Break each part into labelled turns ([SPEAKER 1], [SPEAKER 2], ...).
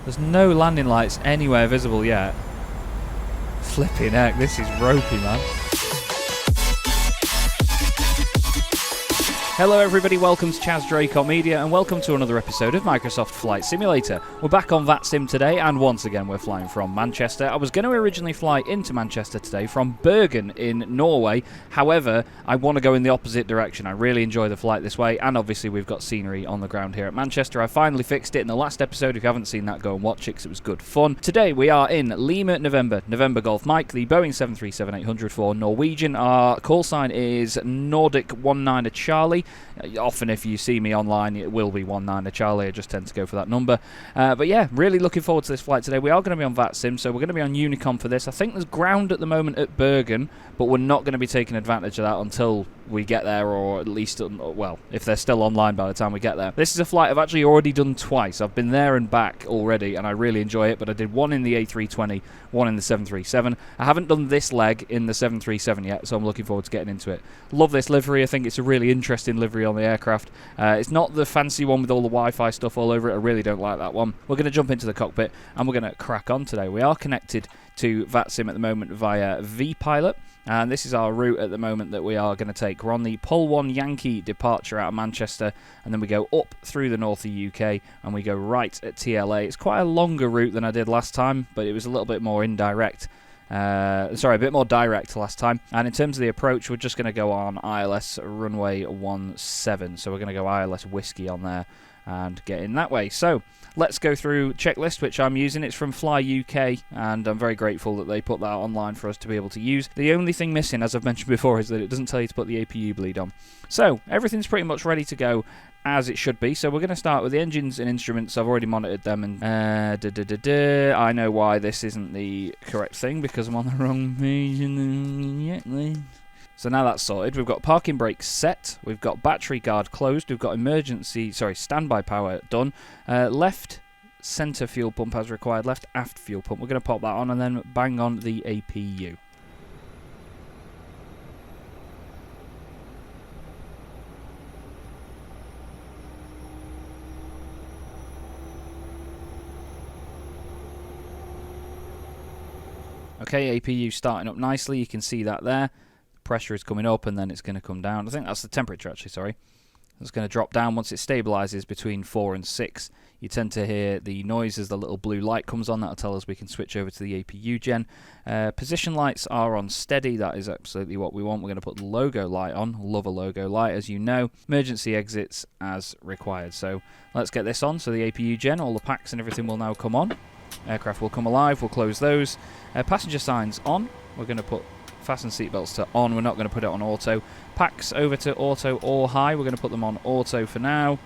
[SPEAKER 1] There's no landing lights anywhere visible yet. Flipping heck, this is ropey, man. Hello everybody, welcome to Chaz Draycott Media and welcome to another episode of Microsoft Flight Simulator. We're back on VATSIM today and once again we're flying from Manchester. I was going to originally fly into Manchester today from Bergen in Norway, however I want to go in the opposite direction. I really enjoy the flight this way and obviously we've got scenery on the ground here at Manchester. I finally fixed it in the last episode. If you haven't seen that, go and watch it because it was good fun. Today we are in Lima, November Golf Mike, the Boeing 737-800 for Norwegian. Our call sign is Nordic 19 Charlie. Often if you see me online it will be 19 Charlie, I just tend to go for that number. But yeah, really looking forward to this flight today. We are going to be on VATSIM, so we're going to be on Unicom for this. I think there's ground at the moment at Bergen, but we're not going to be taking advantage of that until we get there, or at least, well, if they're still online by the time we get there. This is a flight I've actually already done twice. I've been there and back already, and I really enjoy it, but I did one in the A320, one in the 737. I haven't done this leg in the 737 yet, so I'm looking forward to getting into it. Love this livery. I think it's a really interesting livery on the aircraft. It's not the fancy one with all the Wi-Fi stuff all over it. I really don't like that one. We're going to jump into the cockpit, and we're going to crack on today. We are connected to VATSIM at the moment via vPilot. And this is our route at the moment that we are going to take. We're on the Pol 1 Yankee departure out of Manchester, and then we go up through the north of the UK, and we go right at TLA. It's quite a longer route than I did last time, but it was a little bit more indirect. A bit more direct last time. And in terms of the approach, we're just going to go on ILS runway 17. So we're going to go ILS Whiskey on there and get in that way. So let's go through checklist, which I'm using. It's from Fly UK, and I'm very grateful that they put that online for us to be able to use. The only thing missing, as I've mentioned before, is that it doesn't tell you to put the APU bleed on. So everything's pretty much ready to go as it should be. So we're going to start with the engines and instruments. I've already monitored them, and I know why this isn't the correct thing because I'm on the wrong page. So now that's sorted, we've got parking brakes set, we've got battery guard closed, we've got standby power done, left centre fuel pump as required, left aft fuel pump. We're going to pop that on and then bang on the APU. Okay, APU starting up nicely, you can see that there. Pressure is coming up and then it's going to come down. I think that's the temperature actually, sorry. It's going to drop down once it stabilises between 4 and 6. You tend to hear the noise as the little blue light comes on. That'll tell us we can switch over to the APU gen. Position lights are on steady. That is absolutely what we want. We're going to put the logo light on. Love a logo light, as you know. Emergency exits as required. So let's get this on. So the APU gen, all the packs and everything will now come on. Aircraft will come alive. We'll close those. Passenger signs on. We're going to put fasten seatbelts to on. We're not going to put it on auto. Packs over to auto or high. We're going to put them on auto for now.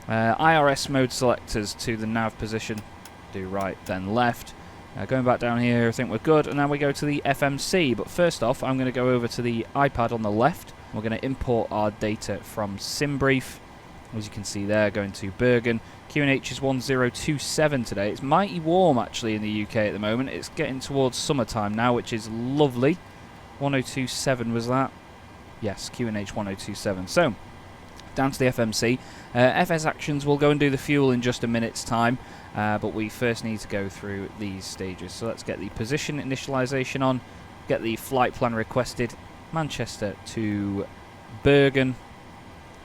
[SPEAKER 1] IRS mode selectors to the nav position. Do right, then left. Going back down here, I think we're good. And now we go to the FMC. But first off, I'm going to go over to the iPad on the left. We're going to import our data from SimBrief. As you can see there, going to Bergen. QNH is 1027 today. It's mighty warm actually in the UK at the moment. It's getting towards summertime now, which is lovely. 1027 was that? Yes, QNH 1027. So, down to the FMC. FS actions, we'll go and do the fuel in just a minute's time, but we first need to go through these stages. So let's get the position initialization on, get the flight plan requested, Manchester to Bergen.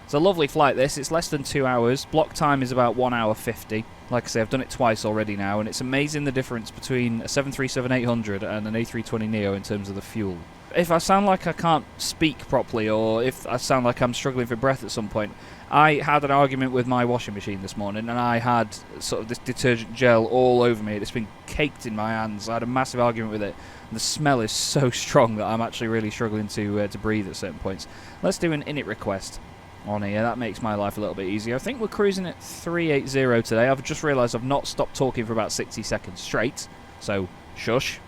[SPEAKER 1] It's a lovely flight this, it's less than 2 hours, block time is about 1 hour 50. Like I say, I've done it twice already now, and it's amazing the difference between a 737-800 and an A320neo in terms of the fuel. If I sound like I can't speak properly, or if I sound like I'm struggling for breath at some point, I had an argument with my washing machine this morning, and I had sort of this detergent gel all over me. It's been caked in my hands. I had a massive argument with it, and the smell is so strong that I'm actually really struggling to breathe at certain points. Let's do an init request on here. That makes my life a little bit easier. I think we're cruising at 380 today. I've just realised I've not stopped talking for about 60 seconds straight, so shush.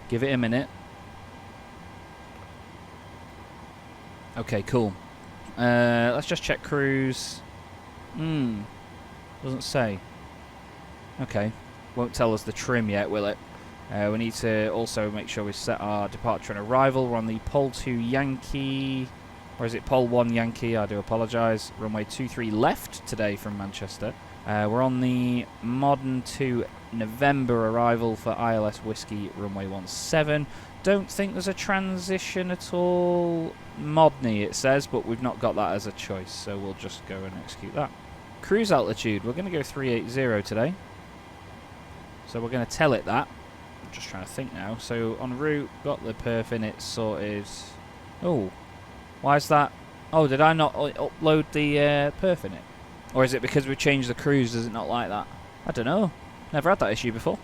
[SPEAKER 1] Give it a minute. Okay, cool. Let's just check cruise. Doesn't say. Okay. Won't tell us the trim yet, will it? We need to also make sure we set our departure and arrival. We're on the Pol 2 Yankee. Or is it Pol 1 Yankee? I do apologise. Runway 23 left today from Manchester. We're on the Modern 2 November arrival for ILS Whiskey Runway 17. Don't think there's a transition at all. Modney it says, but we've not got that as a choice, so we'll just go and execute that. Cruise altitude, we're going to go 380 today. So we're going to tell it that. I'm just trying to think now. So en route, got the perf in it sorted. Oh, why is that? Oh, did I not upload the perf in it? Or is it because we've changed the cruise, does it not like that? I don't know. Never had that issue before.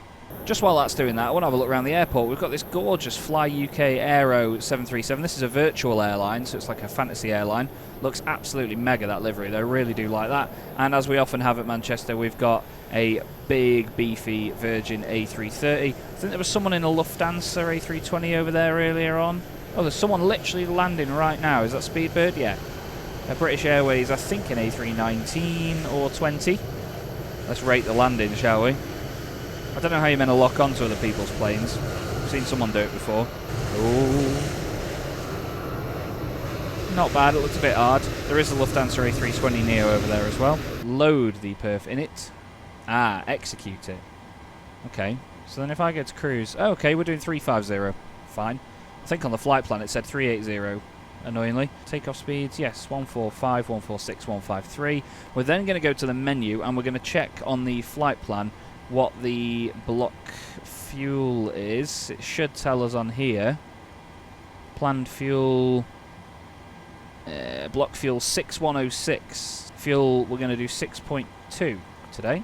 [SPEAKER 1] Just while that's doing that, I want to have a look around the airport. We've got this gorgeous Fly UK Aero 737. This is a virtual airline, so it's like a fantasy airline. Looks absolutely mega, that livery. They really do like that. And as we often have at Manchester, we've got a big, beefy Virgin A330. I think there was someone in a Lufthansa A320 over there earlier on. Oh, there's someone literally landing right now. Is that Speedbird? Yeah. British Airways, I think an A319 or 20. Let's rate the landing, shall we? I don't know how you're meant to lock onto other people's planes. I've seen someone do it before. Oh. Not bad, it looks a bit hard. There is a Lufthansa A320 Neo over there as well. Load the perf in it. Ah, execute it. Okay, so then if I go to cruise... Oh, okay, we're doing 350. Fine. I think on the flight plan it said 380. Annoyingly. Takeoff speeds, yes, 145, 146, 153. We're then going to go to the menu and we're going to check on the flight plan what the block fuel is. It should tell us on here. Planned fuel, block fuel 6106. Fuel, we're going to do 6.2 today.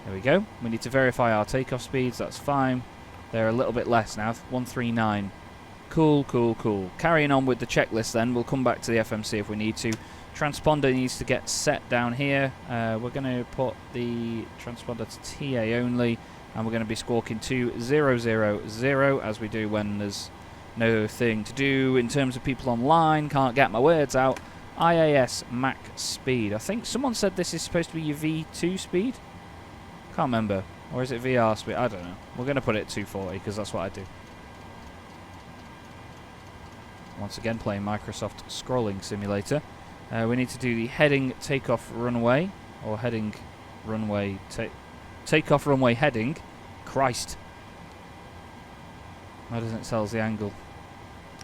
[SPEAKER 1] There we go. We need to verify our takeoff speeds, that's fine. They're a little bit less now, 139. Cool, cool, cool. Carrying on with the checklist then, we'll come back to the FMC if we need to. Transponder needs to get set down here. We're going to put the transponder to TA only, and we're going to be squawking to 000, as we do when there's no thing to do in terms of people online. Can't get my words out. IAS Mach speed. I think someone said this is supposed to be your V2 speed. Can't remember. Or is it VR speed? I don't know. We're going to put it at 240 because that's what I do. Once again, playing Microsoft Scrolling Simulator. We need to do the heading takeoff runway, or heading runway takeoff runway heading. Christ. Why doesn't it tell us the angle?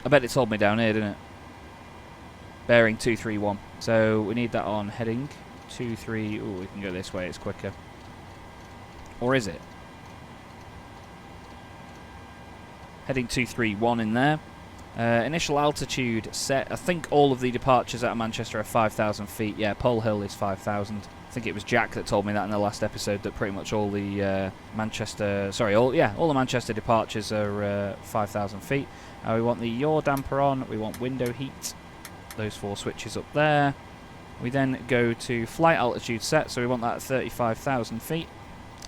[SPEAKER 1] I bet it told me down here, didn't it? Bearing 231. So we need that on heading 23. Ooh, we can go this way, it's quicker. Or is it? Heading 231 in there. Initial altitude set. I think all of the departures out of Manchester are 5,000 feet. Yeah, Pole Hill is 5,000. I think it was Jack that told me that in the last episode, that pretty much all the all the Manchester departures are 5,000 feet. We want the yaw damper on. We want window heat. Those 4 switches up there. We then go to flight altitude set, so we want that at 35,000 feet.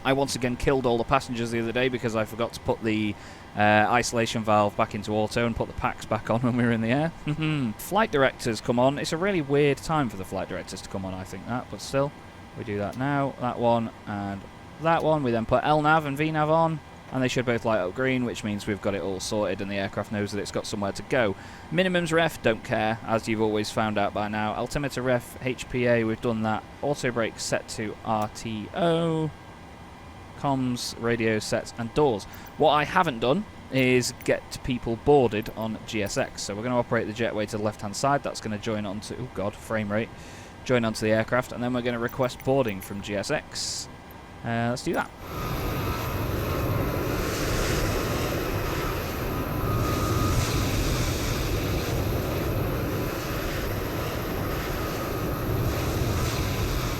[SPEAKER 1] I once again killed all the passengers the other day because I forgot to put the isolation valve back into auto and put the packs back on when we were in the air. Flight directors come on. It's a really weird time for the flight directors to come on, I think that, but still. We do that now, that one, and that one. We then put LNAV and VNAV on, and they should both light up green, which means we've got it all sorted and the aircraft knows that it's got somewhere to go. Minimums ref, don't care, as you've always found out by now. Altimeter ref, HPA, we've done that. Auto brake set to RTO. Comms, radio sets, and doors. What I haven't done is get people boarded on GSX. So we're going to operate the jetway to the left-hand side. That's going to join onto, oh god, frame rate. Join onto the aircraft, and then we're going to request boarding from GSX. Let's do that.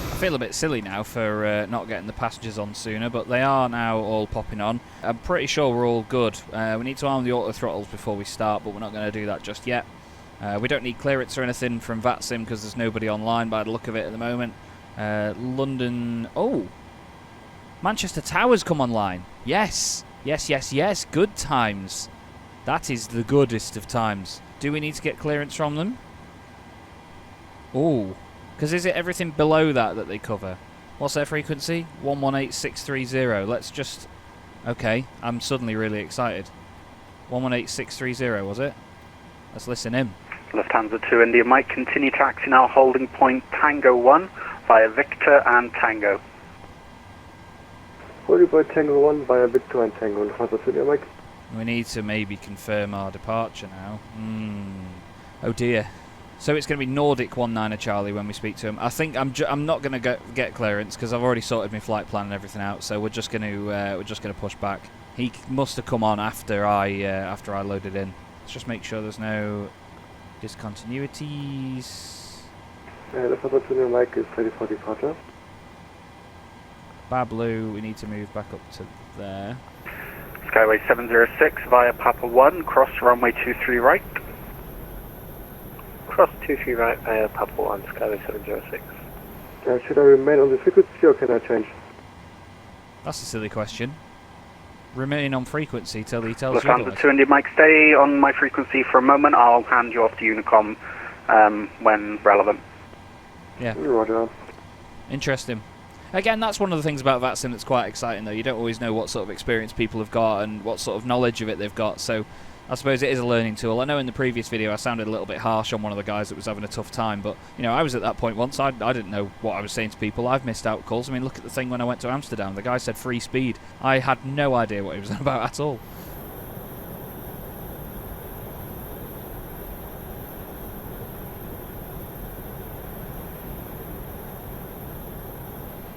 [SPEAKER 1] I feel a bit silly now for not getting the passengers on sooner, but they are now all popping on. I'm pretty sure we're all good. We need to arm the auto throttles before we start, but we're not going to do that just yet. We don't need clearance or anything from VATSIM because there's nobody online by the look of it at the moment. London... Oh! Manchester Towers come online. Yes! Yes, yes, yes. Good times. That is the goodest of times. Do we need to get clearance from them? Oh. Because is it everything below that they cover? What's their frequency? 118630. Let's just... Okay, I'm suddenly really excited. 118630, was it? Let's listen in.
[SPEAKER 2] Lufthansa 2 India Mike, continue taxi now, holding point Tango 1, via Victor and Tango.
[SPEAKER 3] Holy Boy Tango 1 via Victor and Tango. Mike.
[SPEAKER 1] We need to maybe confirm our departure now. Oh dear. So it's going to be Nordic 19 Charlie when we speak to him. I think I'm not going to get clearance because I've already sorted my flight plan and everything out. So we're just going to push back. He must have come on after I loaded in. Let's just make sure there's no discontinuities.
[SPEAKER 3] The Mike is ready for departure.
[SPEAKER 1] Bablu, we need to move back up to there.
[SPEAKER 2] Skyway 706 via Papa 1, cross runway 23 right.
[SPEAKER 4] Cross 23 right via Papa 1, Skyway 706.
[SPEAKER 3] Should I remain on the frequency or can I change?
[SPEAKER 1] That's a silly question. Remain on frequency till he tells you
[SPEAKER 2] Lufthansa
[SPEAKER 1] otherwise.
[SPEAKER 2] 2 India Mike, stay on my frequency for a moment. I'll hand you off to Unicom when relevant.
[SPEAKER 1] Yeah.
[SPEAKER 3] Roger.
[SPEAKER 1] Interesting. Again, that's one of the things about VATSIM that's quite exciting, though. You don't always know what sort of experience people have got and what sort of knowledge of it they've got, so I suppose it is a learning tool. I know in the previous video I sounded a little bit harsh on one of the guys that was having a tough time, but, you know, I was at that point once. I didn't know what I was saying to people. I've missed out calls. I mean, look at the thing when I went to Amsterdam. The guy said free speed. I had no idea what he was about at all.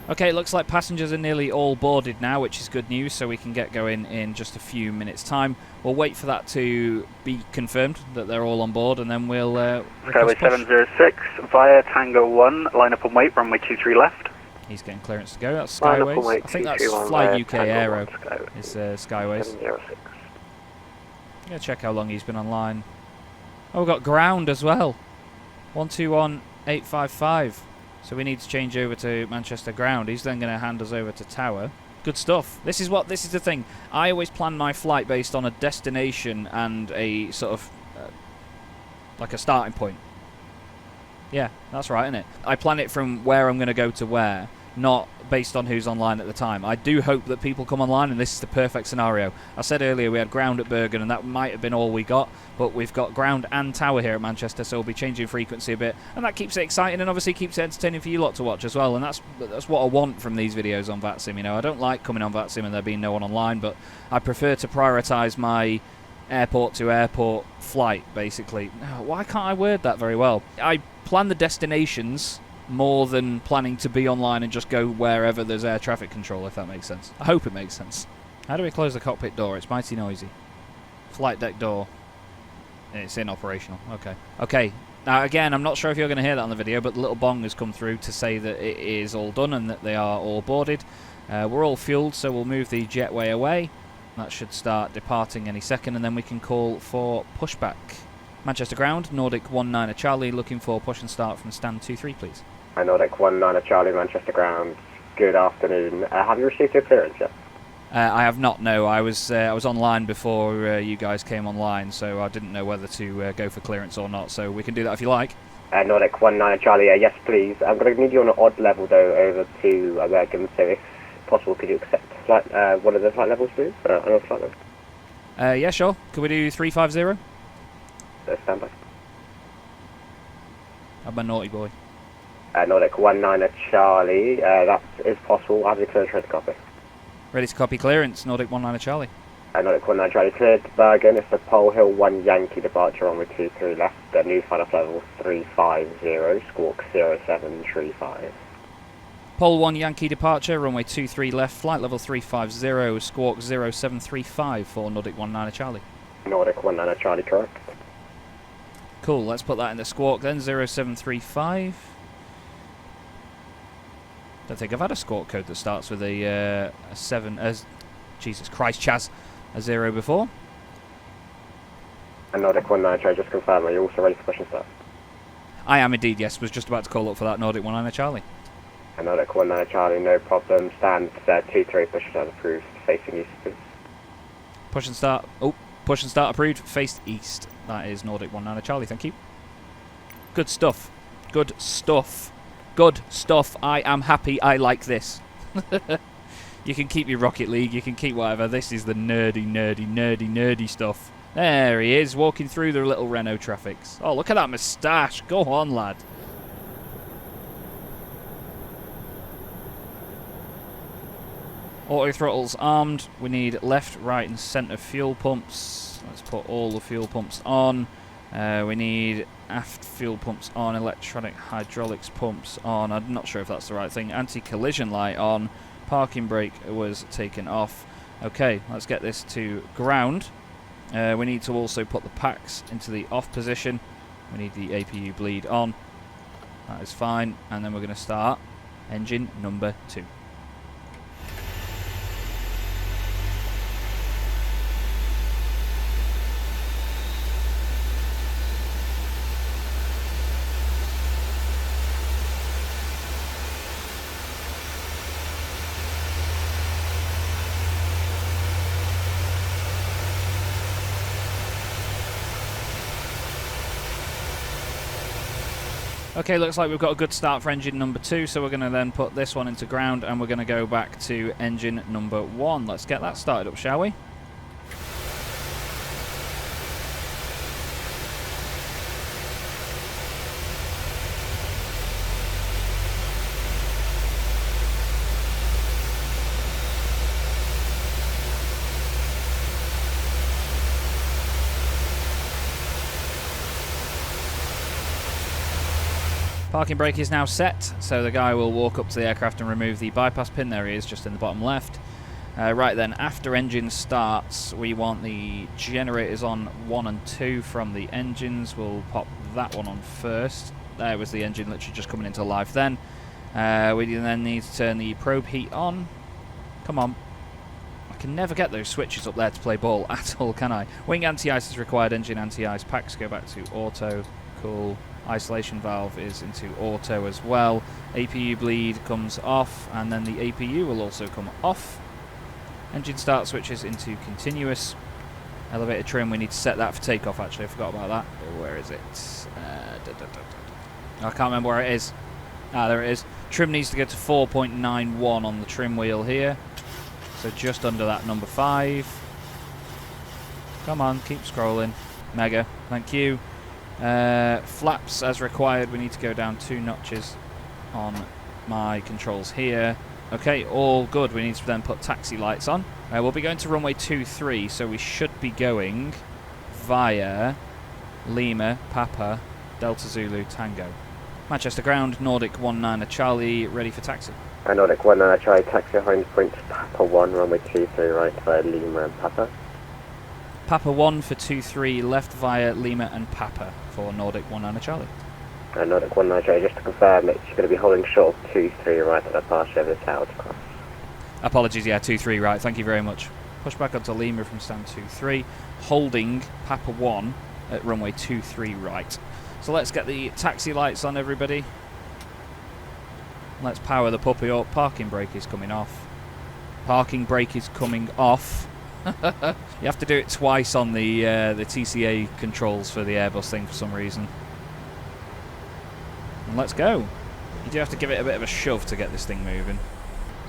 [SPEAKER 1] Okay, it looks like passengers are nearly all boarded now, which is good news, so we can get going in just a few minutes' time. We'll wait for that to be confirmed, that they're all on board, and then we'll...
[SPEAKER 2] Skyway 706 via Tango 1, line up and wait, runway 23 left.
[SPEAKER 1] He's getting clearance to go. That's Skyways. I think that's Fly UK Aero is Skyways.
[SPEAKER 4] 706.
[SPEAKER 1] I'm going to check how long he's been online. Oh, we've got ground as well. 121855. So we need to change over to Manchester ground. He's then going to hand us over to Tower. Good stuff. This is the thing. I always plan my flight based on a destination and a sort of like a starting point. Yeah, that's right, isn't it? I plan it from where I'm going to go to where, not based on who's online at the time. I do hope that people come online, and this is the perfect scenario. I said earlier we had ground at Bergen, and that might have been all we got, but we've got ground and tower here at Manchester, so we'll be changing frequency a bit, and that keeps it exciting and obviously keeps it entertaining for you lot to watch as well, and that's what I want from these videos on VATSIM. You know, I don't like coming on VATSIM and there being no one online, but I prefer to prioritise my airport to airport flight, basically. Why can't I word that very well? I plan the destinations more than planning to be online and just go wherever there's air traffic control, if that makes sense. I hope it makes sense. How do we close the cockpit door? It's mighty noisy. Flight deck door. It's inoperational. Okay. Now, again, I'm not sure if you're going to hear that on the video, but the little bong has come through to say that it is all done and that they are all boarded. We're all fueled, so we'll move the jetway away. That should start departing any second, and then we can call for pushback. Manchester ground, Nordic 19 Charlie, looking for push and start from stand 23, please.
[SPEAKER 4] Nordic 19 Charlie, Manchester ground. Good afternoon. Have you received your clearance yet?
[SPEAKER 1] I have not, no. I was online before you guys came online, so I didn't know whether to go for clearance or not, so we can do that if you like.
[SPEAKER 4] Nordic 19 Charlie, yes please. I'm going to need you on an odd level though over to Bergen, so if possible could you accept flight, one of the flight levels please? Another flight level?
[SPEAKER 1] Yeah, sure. Could we do 350?
[SPEAKER 4] Stand by.
[SPEAKER 1] I'm a naughty boy.
[SPEAKER 4] Nordic 19 Charlie, that is possible. I have the clearance ready to copy.
[SPEAKER 1] Ready to copy clearance, Nordic 19 Charlie.
[SPEAKER 4] Nordic 19 Charlie cleared Bergen. It's the Pole Hill 1 Yankee departure on with 23 left. The new final level 350, squawk 0735.
[SPEAKER 1] Pole 1 Yankee departure, runway 23 left, flight level 350, squawk 0735 for Nordic 19 Charlie.
[SPEAKER 4] Nordic 19 Charlie, correct.
[SPEAKER 1] Cool, let's put that in the squawk then, 0735. Don't think I've had a squawk code that starts with a 7, Jesus Christ, Chaz, a 0 before.
[SPEAKER 4] And Nordic 19 Charlie, just confirm, are you also ready for push and start?
[SPEAKER 1] I am indeed, yes, was just about to call up for that Nordic 19 Charlie.
[SPEAKER 4] And Nordic 19 Charlie, no problem, stand 2-3, push and start approved, facing east please.
[SPEAKER 1] Push and start, push and start approved, faced east. That is Nordic 19 Charlie, thank you. Good stuff. Good stuff. Good stuff. I am happy. I like this. You can keep your Rocket League. You can keep whatever. This is the nerdy stuff. There he is, walking through the little Renault traffics. Oh, look at that moustache. Go on, lad. Auto throttles armed. We need left, right and centre fuel pumps. Let's put all the fuel pumps on. We need aft fuel pumps on, electronic hydraulics pumps on. I'm not sure if that's the right thing. Anti-collision light on. Parking brake was taken off. Okay, let's get this to ground. We need to also put the packs into the off position. We need the APU bleed on. That is fine. And then we're going to start engine number 2. Okay, looks like we've got a good start for engine number 2, so we're going to then put this one into ground and we're going to go back to engine number 1. Let's get that started up, shall we? Parking brake is now set, so the guy will walk up to the aircraft and remove the bypass pin. There he is, just in the bottom left. Right then, after engine starts, we want the generators on 1 and 2 from the engines. We'll pop that one on first. There was the engine literally just coming into life then. We then need to turn the probe heat on. Come on. I can never get those switches up there to play ball at all, can I? Wing anti-ice is required, engine anti-ice. Packs go back to auto. Cool. Isolation valve is into auto as well. APU bleed comes off, and then the APU will also come off. Engine start switches into continuous. Elevator trim, we need to set that for takeoff actually, I forgot about that. Where is it? I can't remember where it is. Ah, there it is. Trim needs to go to 4.91 on the trim wheel here. So just under that number 5. Come on, keep scrolling. Mega, thank you. Flaps as required, we need to go down 2 notches on my controls here. Okay, all good. We need to then put taxi lights on. We'll be going to runway 23, so we should be going via Lima, Papa, Delta Zulu, Tango. Manchester ground, Nordic 19 Charlie, ready for taxi.
[SPEAKER 4] Nordic 19 Charlie, taxi home point Papa 1, runway 23 right via Lima and Papa.
[SPEAKER 1] Papa 1 for 23 left via Lima and Papa for Nordic 19 Charlie.
[SPEAKER 4] Nordic 19 Charlie, just to confirm, it's going to be holding short of 23 right at the departure of the tower to cross.
[SPEAKER 1] Apologies, yeah, 23 right, thank you very much. Push back onto Lima from stand 23, holding Papa 1 at runway 23 right. So let's get the taxi lights on, everybody. Let's power the puppy up. Parking brake is coming off. Parking brake is coming off. You have to do it twice on the TCA controls for the Airbus thing for some reason. And let's go. You do have to give it a bit of a shove to get this thing moving.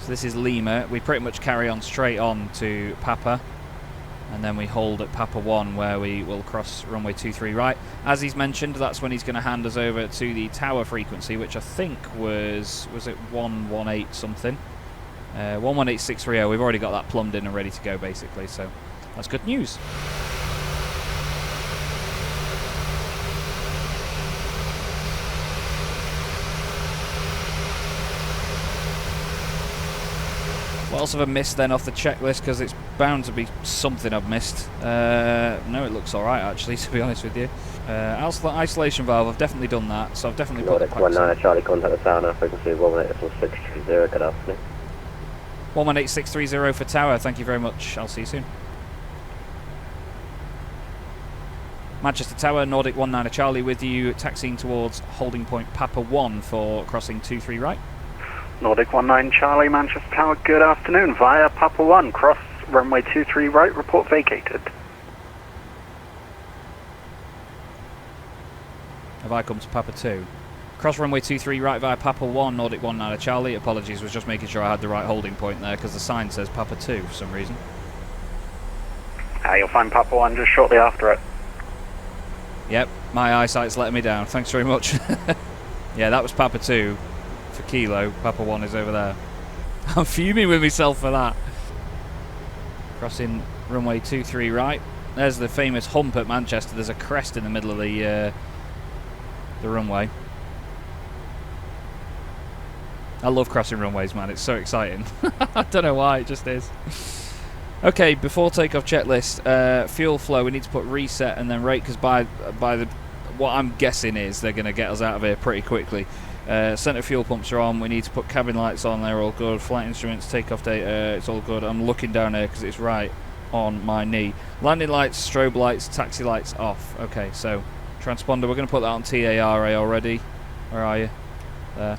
[SPEAKER 1] So this is Lima. We pretty much carry on straight on to Papa. And then we hold at Papa 1 where we will cross runway 23 right. As he's mentioned, that's when he's going to hand us over to the tower frequency, which I think was it 118 something? 118630, we've already got that plumbed in and ready to go basically, so that's good news. What else have I missed then off the checklist, because it's bound to be something I've missed. No, it looks alright actually, to be honest with you. Isolation valve, I've definitely done that, so I've definitely put the packs
[SPEAKER 4] 19 Charlie, contact the tower now, frequency 118630, good afternoon.
[SPEAKER 1] 118630 for tower, thank you very much, I'll see you soon. Manchester Tower, Nordic 19 Charlie with you, taxiing towards holding point Papa 1 for crossing 23 right.
[SPEAKER 2] Nordic 19 Charlie, Manchester Tower, good afternoon, via Papa 1, cross runway 23 right, report vacated.
[SPEAKER 1] Have I come to Papa 2? Cross runway 23 right via Papa 1, Nordic 19 Charlie. Apologies, was just making sure I had the right holding point there because the sign says Papa 2 for some reason.
[SPEAKER 2] You'll find Papa 1 just shortly after it.
[SPEAKER 1] Yep, my eyesight's letting me down. Thanks very much. Yeah, that was Papa 2 for Kilo. Papa 1 is over there. I'm fuming with myself for that. Crossing runway 23 right. There's the famous hump at Manchester. There's a crest in the middle of the runway. I love crossing runways, man. It's so exciting. I don't know why, it just is. Okay, before takeoff checklist, fuel flow. We need to put reset and then rate, because by the what I'm guessing is they're going to get us out of here pretty quickly. Centre fuel pumps are on. We need to put cabin lights on. They're all good. Flight instruments, takeoff data, it's all good. I'm looking down here because it's right on my knee. Landing lights, strobe lights, taxi lights off. Okay, so transponder, we're going to put that on TARA already. Where are you? There.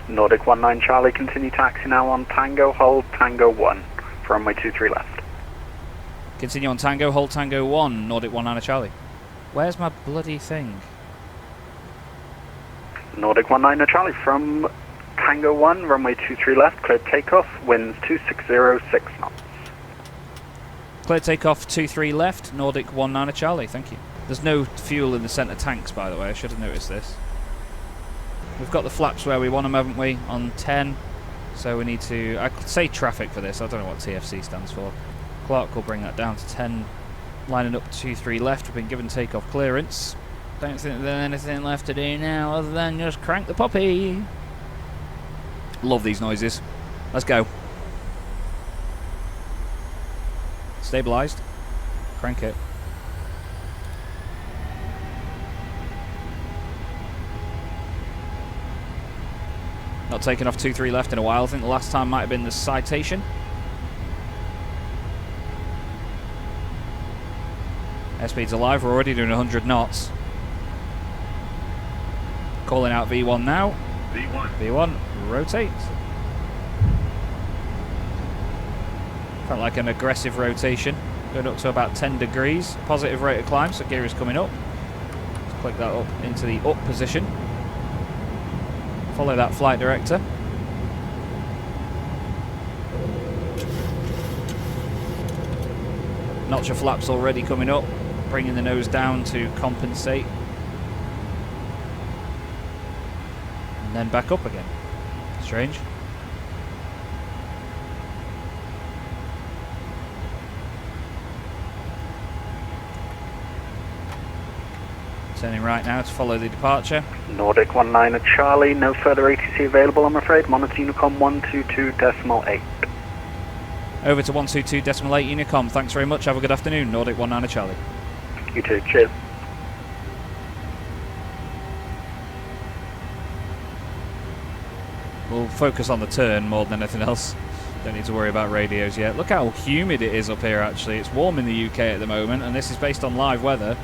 [SPEAKER 2] Nordic 19 Charlie, continue taxi now on Tango, hold Tango 1 for runway 23 left.
[SPEAKER 1] Continue on Tango, hold Tango 1, Nordic 19 Charlie. Where's my bloody thing?
[SPEAKER 2] Nordic 19 Charlie from Tango 1, runway 23 left, cleared takeoff, winds 2606 knots.
[SPEAKER 1] Clear takeoff 23 left, Nordic 19 Charlie, thank you. There's no fuel in the centre tanks, by the way, I should have noticed this. We've got the flaps where we want them, haven't we, on 10. So we need to, I could say traffic for this, I don't know what TFC stands for. Clark will bring that down to 10, lining up 23 left, we've been given takeoff clearance. Don't think there's anything left to do now other than just crank the puppy. Love these noises. Let's go. Stabilised. Crank it. Not taking off 2-3 left in a while. I think the last time might have been the Citation. Airspeed's alive. We're already doing 100 knots. Calling out V1 now. V1, rotate. Felt like an aggressive rotation. Going up to about 10 degrees. Positive rate of climb, so gear is coming up. Let's click that up into the up position. Follow that flight director. Notch of flaps already coming up, bringing the nose down to compensate. And then back up again. Strange. Turning right now to follow the departure.
[SPEAKER 2] Nordic 19 Charlie, no further ATC available, I'm afraid. Monitor Unicom 122.8.
[SPEAKER 1] Over to 122.8 Unicom. Thanks very much. Have a good afternoon. Nordic 19 Charlie.
[SPEAKER 2] You too, cheers.
[SPEAKER 1] We'll focus on the turn more than anything else. Don't need to worry about radios yet. Look how humid it is up here, actually. It's warm in the UK at the moment, and this is based on live weather.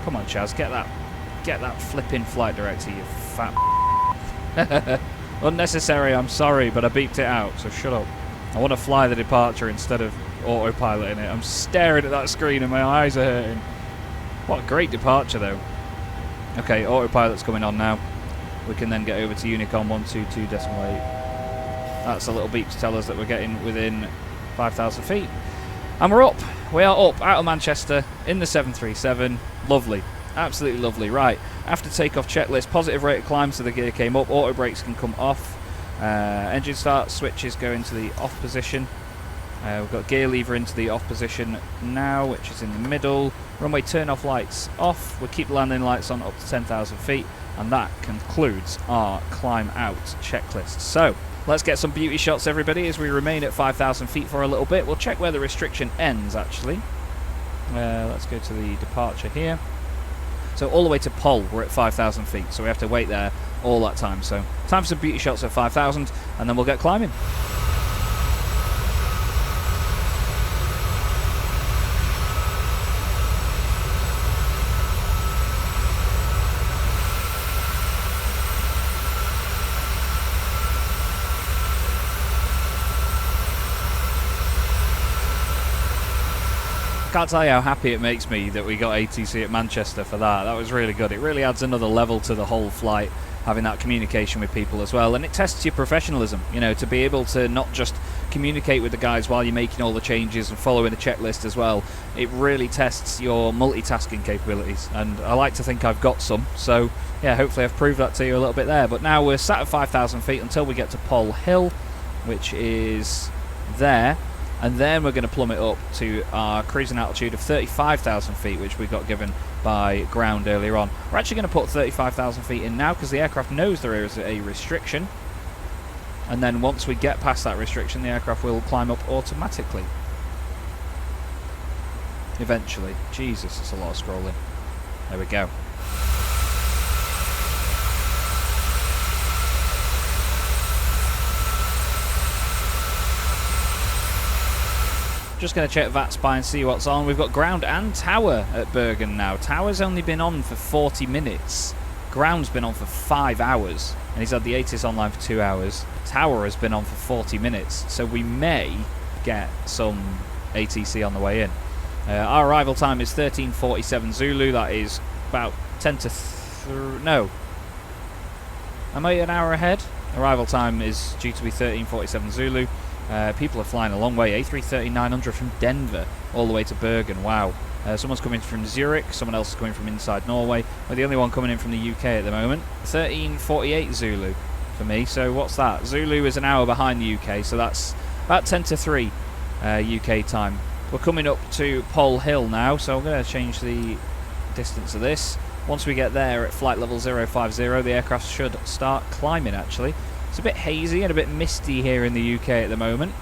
[SPEAKER 1] Come on, Chaz, get that flipping flight director, you fat. Unnecessary, I'm sorry, but I beeped it out, so shut up. I want to fly the departure instead of autopiloting it. I'm staring at that screen and my eyes are hurting. What a great departure, though. Okay, autopilot's coming on now. We can then get over to Unicom 122.8. That's a little beep to tell us that we're getting within 5,000 feet. And we're up. We are up out of Manchester in the 737. Lovely. Absolutely lovely. Right. After takeoff checklist, positive rate of climb, so the gear came up. Auto brakes can come off. Engine start switches go into the off position. We've got gear lever into the off position now, which is in the middle. Runway turn off lights off. We'll keep landing lights on up to 10,000 feet. And that concludes our climb out checklist. So, let's get some beauty shots, everybody, as we remain at 5,000 feet for a little bit. We'll check where the restriction ends, actually. Let's go to the departure here. So all the way to Pol, we're at 5,000 feet, so we have to wait there all that time. So time for some beauty shots at 5,000, and then we'll get climbing. Can't tell you how happy it makes me that we got ATC at Manchester for that. That was really good. It really adds another level to the whole flight, having that communication with people as well, and it tests your professionalism, you know, to be able to not just communicate with the guys while you're making all the changes and following a checklist as well. It really tests your multitasking capabilities, and I like to think I've got some, so yeah, hopefully I've proved that to you a little bit there. But now we're sat at 5,000 feet until we get to Pol Hill, which is there, and then we're going to plummet up to our cruising altitude of 35,000 feet, which we got given by ground earlier on. We're actually going to put 35,000 feet in now because the aircraft knows there is a restriction, and then once we get past that restriction, the aircraft will climb up automatically. Eventually. Jesus, it's a lot of scrolling. There we go. Just going to check VATSIM and see what's on. We've got ground and tower at Bergen now. Tower's only been on for 40 minutes. Ground's been on for 5 hours. And he's had the ATIS online for 2 hours. Tower has been on for 40 minutes. So we may get some ATC on the way in. Our arrival time is 13:47 Zulu. That is about 10 to... no. Am I an hour ahead? Arrival time is due to be 13:47 Zulu. People are flying a long way. A330-900 from Denver all the way to Bergen. Wow. Someone's coming from Zurich. Someone else is coming from inside Norway. We're the only one coming in from the UK at the moment. 13:48 Zulu for me. So what's that? Zulu is an hour behind the UK, so that's about 10 to 3 UK time. We're coming up to Pole Hill now, so I'm going to change the distance of this. Once we get there at flight level 050, the aircraft should start climbing actually. It's a bit hazy and a bit misty here in the UK at the moment,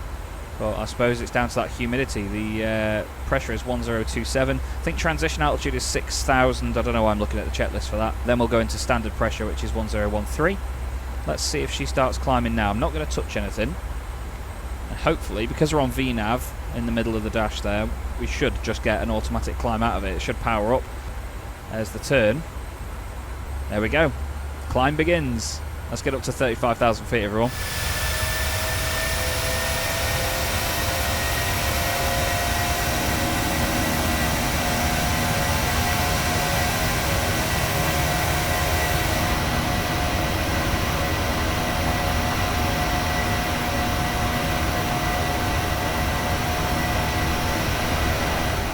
[SPEAKER 1] but I suppose it's down to that humidity. The pressure is 1027. I think transition altitude is 6,000. I don't know why I'm looking at the checklist for that. Then we'll go into standard pressure, which is 1013. Let's see if she starts climbing now. I'm not going to touch anything. And hopefully, because we're on VNAV in the middle of the dash there, we should just get an automatic climb out of it. It should power up. There's the turn. There we go. Climb begins. Let's get up to 35,000 feet, everyone.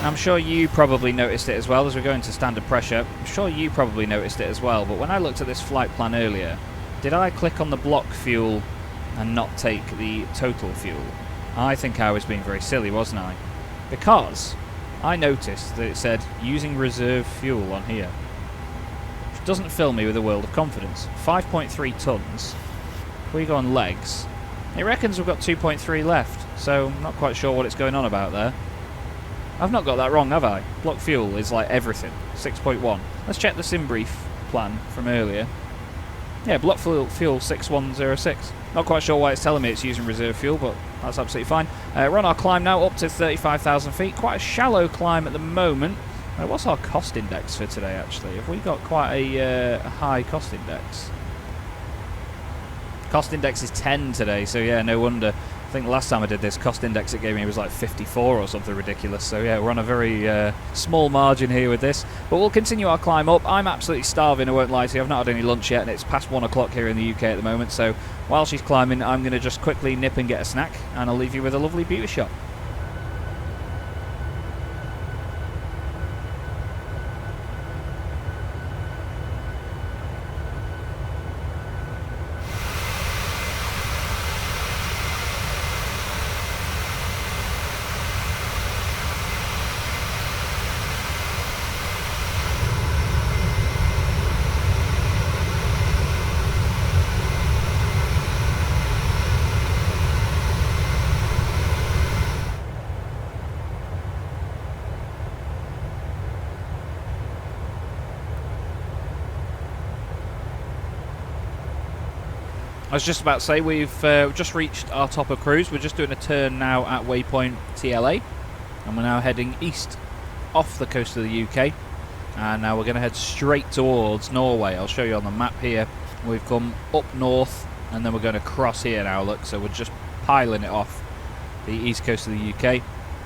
[SPEAKER 1] I'm sure you probably noticed it as well as we're going to standard pressure. I'm sure you probably noticed it as well, but when I looked at this flight plan earlier, did I click on the block fuel and not take the total fuel? I think I was being very silly, wasn't I? Because I noticed that it said using reserve fuel on here, which doesn't fill me with a world of confidence. 5.3 tons. If we go on legs, it reckons we've got 2.3 left, so I'm not quite sure what it's going on about there. I've not got that wrong, have I? Block fuel is like everything. 6.1. Let's check the sim brief plan from earlier. Yeah, block fuel 6106. Not quite sure why it's telling me it's using reserve fuel, but that's absolutely fine. We're on our climb now up to 35,000 feet. Quite a shallow climb at the moment. What's our cost index for today, actually? Have we got quite a high cost index? Cost index is 10 today, so yeah, no wonder. I think the last time I did this, cost index it gave me was like 54 or something ridiculous. So yeah, we're on a very small margin here with this. But we'll continue our climb up. I'm absolutely starving, I won't lie to you. I've not had any lunch yet, and it's past 1 o'clock here in the UK at the moment. So while she's climbing, I'm going to just quickly nip and get a snack, and I'll leave you with a lovely beauty shot. I was just about to say, we've just reached our top of cruise. We're just doing a turn now at waypoint TLA, and we're now heading east off the coast of the UK, and now we're going to head straight towards Norway. I'll show you on the map here. We've come up north, and then we're going to cross here now, look, so we're just piling it off the east coast of the UK,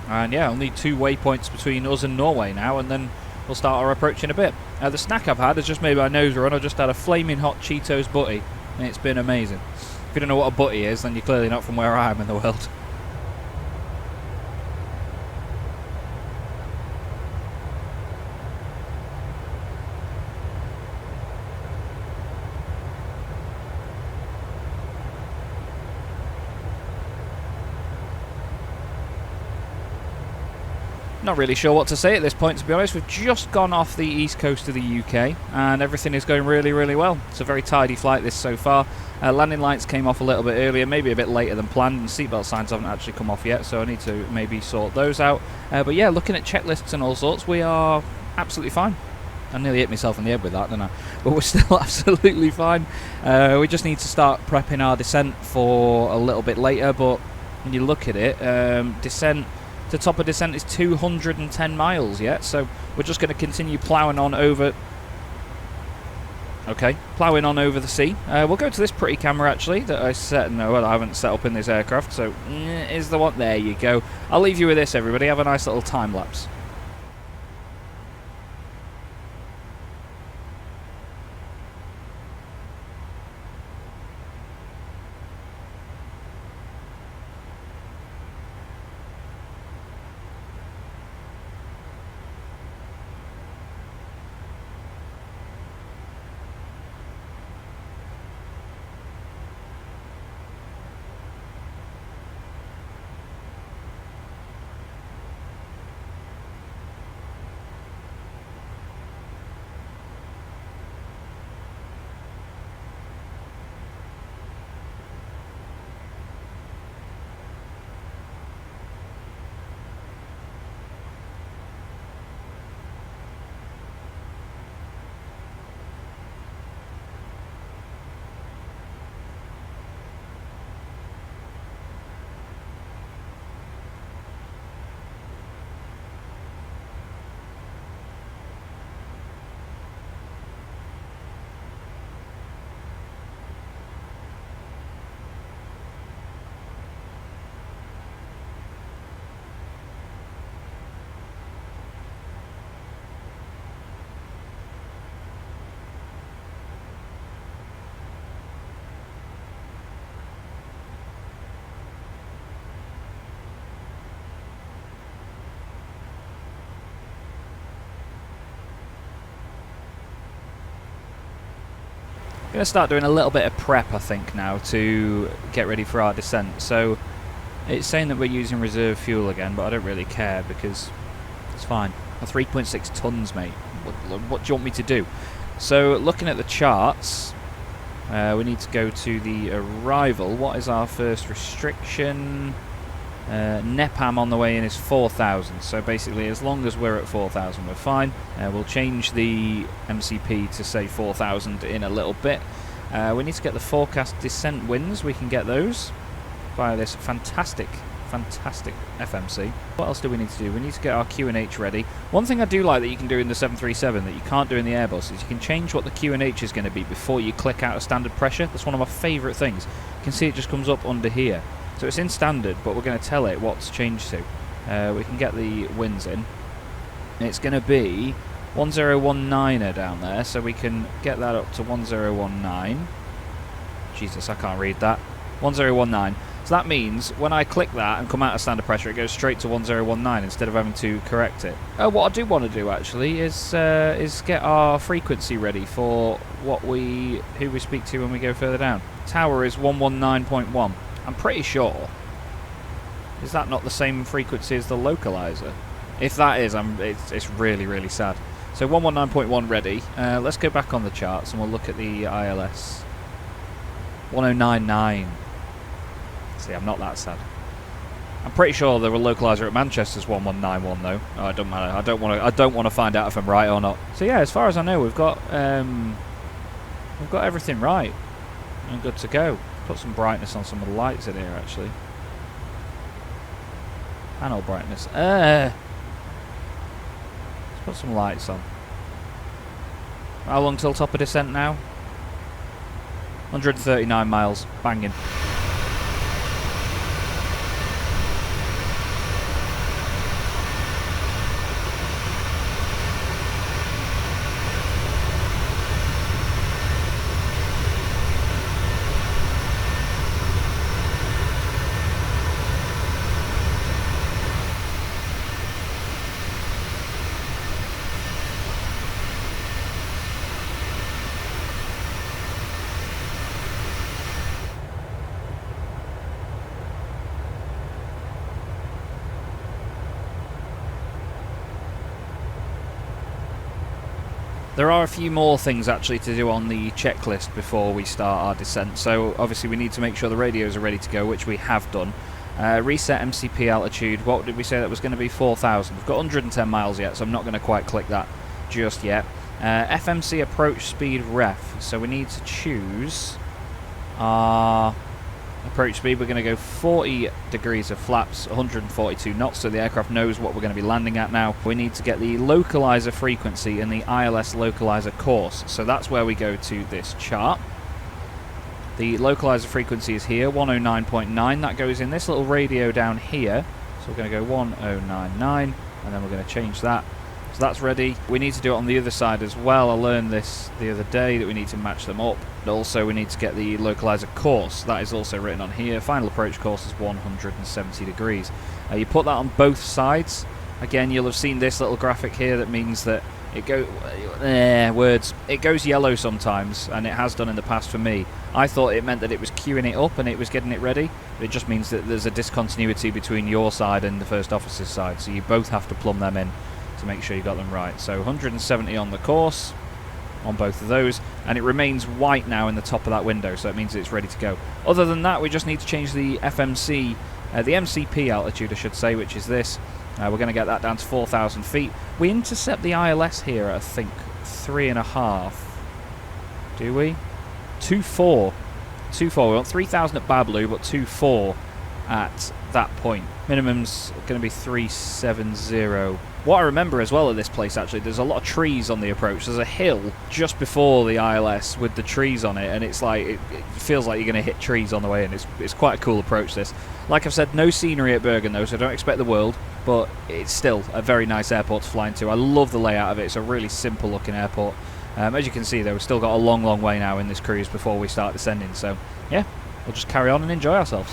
[SPEAKER 1] and yeah, only 2 waypoints between us and Norway now, and then we'll start our approach in a bit. The snack I've had has just made my nose run. I've just had a flaming hot Cheetos butty, and it's been amazing. If you don't know what a butty is, then you're clearly not from where I am in the world. Not really sure what to say at this point, to be honest. We've just gone off the east coast of the UK and everything is going really, really well. It's a very tidy flight this so far. Landing lights came off a little bit earlier, maybe a bit later than planned, and seatbelt signs haven't actually come off yet, so I need to maybe sort those out. But yeah, looking at checklists and all sorts, we are absolutely fine. I nearly hit myself in the head with that, didn't I? But we're still absolutely fine. We just need to start prepping our descent for a little bit later, but when you look at it, the top of descent is 210 miles yet, so we're just going to continue ploughing on over... Okay, ploughing on over the sea. We'll go to this pretty camera, actually, that I set... No, well, I haven't set up in this aircraft, so... is the one... There you go. I'll leave you with this, everybody. Have a nice little time-lapse. I'm going to start doing a little bit of prep, I think, now to get ready for our descent. So it's saying that we're using reserve fuel again, but I don't really care because it's fine. 3.6 tons, mate. What do you want me to do? So looking at the charts, we need to go to the arrival. What is our first restriction? NEPAM on the way in is 4,000, so basically as long as we're at 4,000 we're fine. We'll change the MCP to say 4,000 in a little bit. We need to get the forecast descent winds. We can get those via this fantastic FMC. What else do we need to do? We need to get our QNH ready. One thing I do like that you can do in the 737 that you can't do in the Airbus is you can change what the QNH is going to be before you click out of standard pressure. That's one of my favourite things. You can see it just comes up under here. So it's in standard, but we're going to tell it what's changed to. We can get the winds in. And it's going to be 1019er down there, so we can get that up to 1019. Jesus, I can't read that. 1019. So that means when I click that and come out of standard pressure, it goes straight to 1019 instead of having to correct it. What I do want to do actually is get our frequency ready for who we speak to when we go further down. Tower is 119.1. I'm pretty sure. Is that not the same frequency as the localizer? If that is, it's really, really sad. So 119.1 ready. Let's go back on the charts and we'll look at the ILS. 1099. See, I'm not that sad. I'm pretty sure the localizer at Manchester's 1191 though. Oh, it doesn't matter. I don't want to find out if I'm right or not. So yeah, as far as I know, we've got everything right and good to go. Put some brightness on some of the lights in here, actually. Panel brightness. Let's put some lights on. How long till top of descent now? 139 miles. Banging. There are a few more things actually to do on the checklist before we start our descent. So obviously we need to make sure the radios are ready to go, which we have done. Reset MCP altitude. What did we say that was going to be? 4,000. We've got 110 miles yet, so I'm not going to quite click that just yet. FMC approach speed ref. So we need to choose our approach speed. We're going to go 40 degrees of flaps, 142 knots, so the aircraft knows what we're going to be landing at now. We need to get the localizer frequency and the ILS localizer course. So that's where we go to this chart. The localizer frequency is here, 109.9. That goes in this little radio down here. So we're going to go 1099, and then we're going to change that. So that's ready. We need to do it on the other side as well. I learned this the other day, that we need to match them up. And also we need to get the localizer course. That is also written on here. Final approach course is 170 degrees. You put that on both sides. Again, you'll have seen this little graphic here that means that it goes yellow sometimes, and it has done in the past for me. I thought it meant that it was queuing it up and it was getting it ready. It just means that there's a discontinuity between your side and the first officer's side, so you both have to plumb them in to make sure you got them right. So 170 on the course on both of those, and it remains white now in the top of that window, so it means it's ready to go. Other than that, we just need to change the FMC, the MCP altitude I should say, which is this. We're going to get that down to 4,000 feet. We intercept the ILS here at, I think, 3.5. Do we? 2.4. 2.4. We want 3,000 at Bablu, but 2.4 at that point. Minimum's going to be 370. What I remember as well at this place, actually, there's a lot of trees on the approach. There's a hill just before the ILS with the trees on it, and it's like it feels like you're going to hit trees on the way in. It's quite a cool approach, this. Like I've said, no scenery at Bergen, though, so don't expect the world, but it's still a very nice airport to fly into. I love the layout of it. It's a really simple-looking airport. As you can see, though, we've still got a long, long way now in this cruise before we start descending, so yeah, we'll just carry on and enjoy ourselves.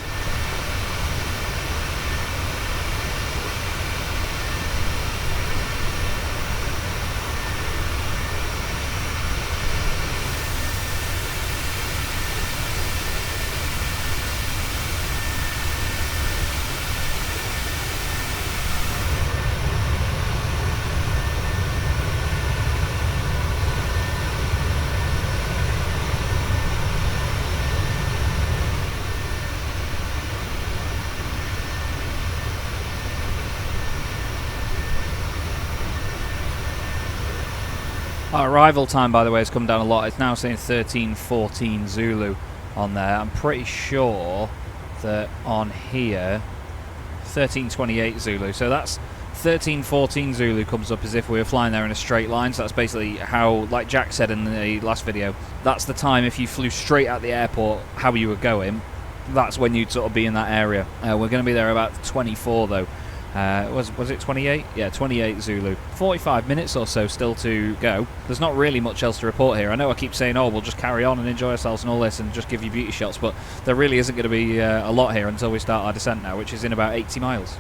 [SPEAKER 1] Our arrival time, by the way, has come down a lot. It's now saying 13:14 Zulu on there. I'm pretty sure that on here 13:28 Zulu. So that's 13:14 Zulu comes up as if we were flying there in a straight line. So that's basically how, like Jack said in the last video, that's the time if you flew straight at the airport how you were going. That's when you'd sort of be in that area. We're going to be there about 24 though. Was it 28? Yeah, 28 Zulu. 45 minutes or so still to go. There's not really much else to report here. I know I keep saying, oh, we'll just carry on and enjoy ourselves and all this and just give you beauty shots, but there really isn't going to be a lot here until we start our descent now, which is in about 80 miles.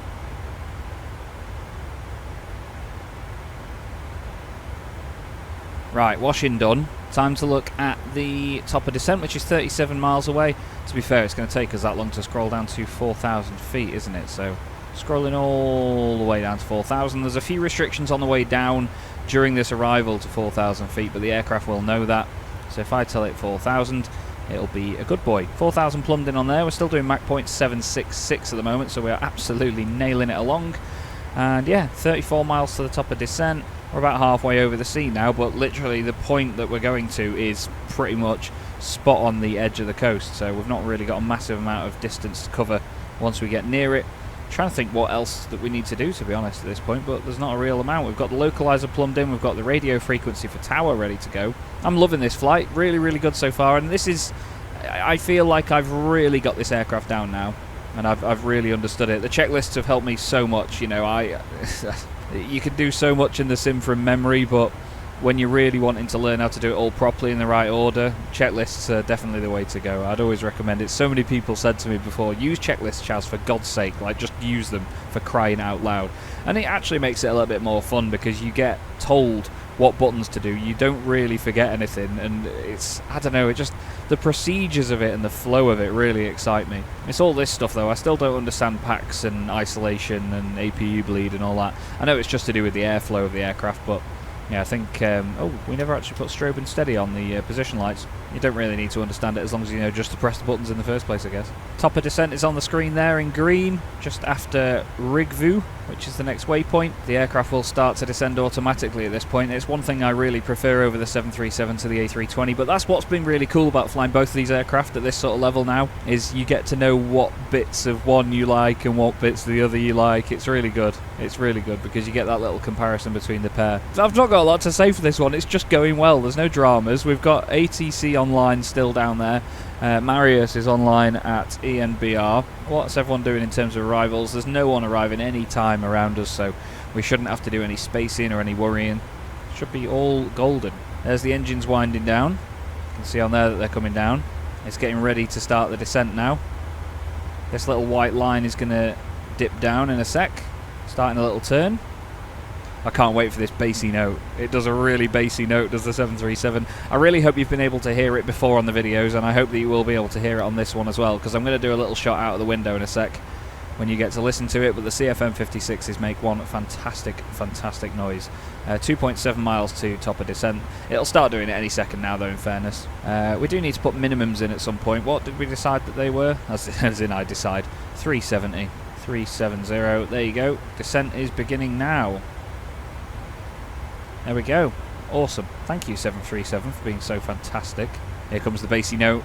[SPEAKER 1] Right, washing done. Time to look at the top of descent, which is 37 miles away. To be fair, it's going to take us that long to scroll down to 4,000 feet, isn't it? So scrolling all the way down to 4,000. There's a few restrictions on the way down during this arrival to 4,000 feet, but the aircraft will know that. So if I tell it 4,000, it'll be a good boy. 4,000 plumbed in on there. We're still doing Mach 0.766 at the moment, so we are absolutely nailing it along. And yeah, 34 miles to the top of descent. We're about halfway over the sea now, but literally the point that we're going to is pretty much spot on the edge of the coast, so we've not really got a massive amount of distance to cover once we get near it. Trying to think what else that we need to do, to be honest, at this point, but there's not a real amount. We've got the localizer plumbed in, we've got the radio frequency for tower ready to go. I'm loving this flight, really, really good so far, and this is, I feel like I've really got this aircraft down now, and I've really understood it. The checklists have helped me so much, you know, you can do so much in the sim from memory, but when you're really wanting to learn how to do it all properly in the right order, checklists are definitely the way to go. I'd always recommend it. So many people said to me before, use checklists, Chaz, for God's sake, like just use them, for crying out loud. And it actually makes it a little bit more fun because you get told what buttons to do. You don't really forget anything, and it's, I don't know, it just, the procedures of it and the flow of it really excite me. It's all this stuff though. I still don't understand packs and isolation and APU bleed and all that. I know it's just to do with the airflow of the aircraft, but Yeah, I think... oh, we never actually put strobe and steady on the position lights. You don't really need to understand it as long as you know just to press the buttons in the first place, I guess. Top of descent is on the screen there in green, just after Rigvu, which is the next waypoint. The aircraft will start to descend automatically at this point. It's one thing I really prefer over the 737 to the A320, but that's what's been really cool about flying both of these aircraft at this sort of level now, is you get to know what bits of one you like and what bits of the other you like. It's really good. It's really good because you get that little comparison between the pair. I've not got a lot to say for this one. It's just going well. There's no dramas. We've got ATC online still down there. Marius is online at ENBR. What's everyone doing in terms of arrivals? There's no one arriving any time around us, so we shouldn't have to do any spacing or any worrying. Should be all golden. There's the engines winding down. You can see on there that they're coming down. It's getting ready to start the descent now. This little white line is going to dip down in a sec, starting a little turn. I can't wait for this bassy note. It does a really bassy note, does the 737. I really hope you've been able to hear it before on the videos, and I hope that you will be able to hear it on this one as well, because I'm going to do a little shot out of the window in a sec when you get to listen to it, but the CFM56s make one fantastic, fantastic noise. 2.7 miles to top of descent. It'll start doing it any second now, though, in fairness. We do need to put minimums in at some point. What did we decide that they were? As in I decide. 370. 370. There you go. Descent is beginning now. There we go. Awesome. Thank you, 737, for being so fantastic. Here comes the bassy note.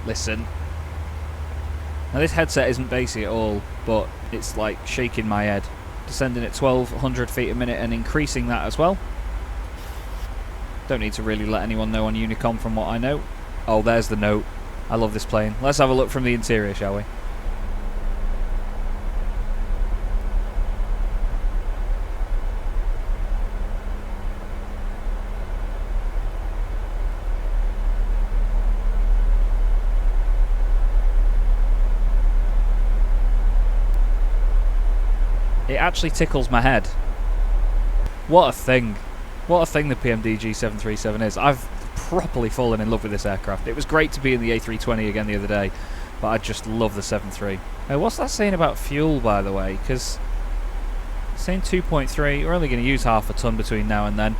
[SPEAKER 1] Listen. Now this headset isn't bassy at all, but it's like shaking my head. Descending at 1200 feet a minute and increasing that as well. Don't need to really let anyone know on Unicom from what I know. Oh, there's the note. I love this plane. Let's have a look from the interior, shall we? It actually tickles my head. What a thing. What a thing the PMDG 737 is. I've properly fallen in love with this aircraft. It was great to be in the A320 again the other day, but I just love the 7.3. What's that saying about fuel, by the way? Because it's saying 2.3. We're only going to use half a ton between now and then,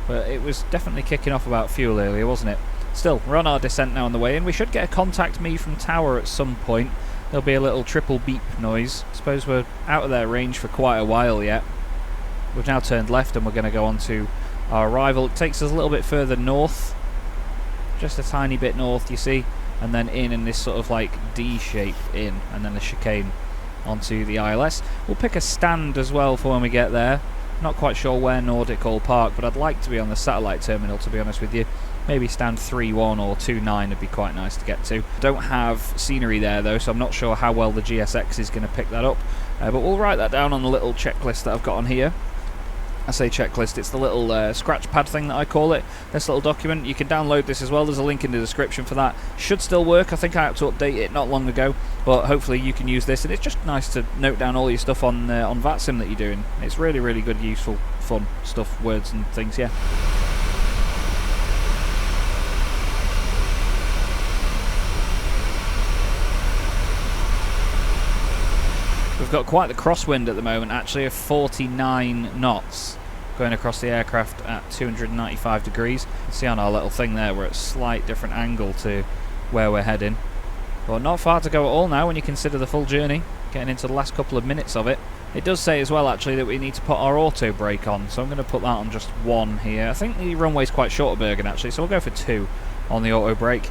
[SPEAKER 1] but it was definitely kicking off about fuel earlier, wasn't it? Still, we're on our descent now on the way in. We should get a contact me from tower at some point. There'll be a little triple beep noise. I suppose we're out of their range for quite a while yet. We've now turned left and we're going to go on to our arrival. It takes us a little bit further north. Just a tiny bit north, you see. And then in this sort of like D shape in. And then the chicane onto the ILS. We'll pick a stand as well for when we get there. Not quite sure where Nordic will park, but I'd like to be on the satellite terminal, to be honest with you. Maybe stand 3-1 or 2-9 would be quite nice to get to. Don't have scenery there though, so I'm not sure how well the GSX is going to pick that up. But we'll write that down on the little checklist that I've got on here. I say checklist, it's the little scratch pad thing that I call it. This little document, you can download this as well. There's a link in the description for that. Should still work. I think I had to update it not long ago, but hopefully you can use this. And it's just nice to note down all your stuff on VATSIM that you're doing. It's really, really good, useful, fun stuff, words and things, yeah. We've got quite the crosswind at the moment, actually, of 49 knots going across the aircraft at 295 degrees. You can see on our little thing there, we're at a slight different angle to where we're heading. But not far to go at all now when you consider the full journey, getting into the last couple of minutes of it. It does say as well, actually, that we need to put our auto brake on, so I'm going to put that on just 1 here. I think the runway's quite short at Bergen, actually, so we'll go for 2 on the auto brake.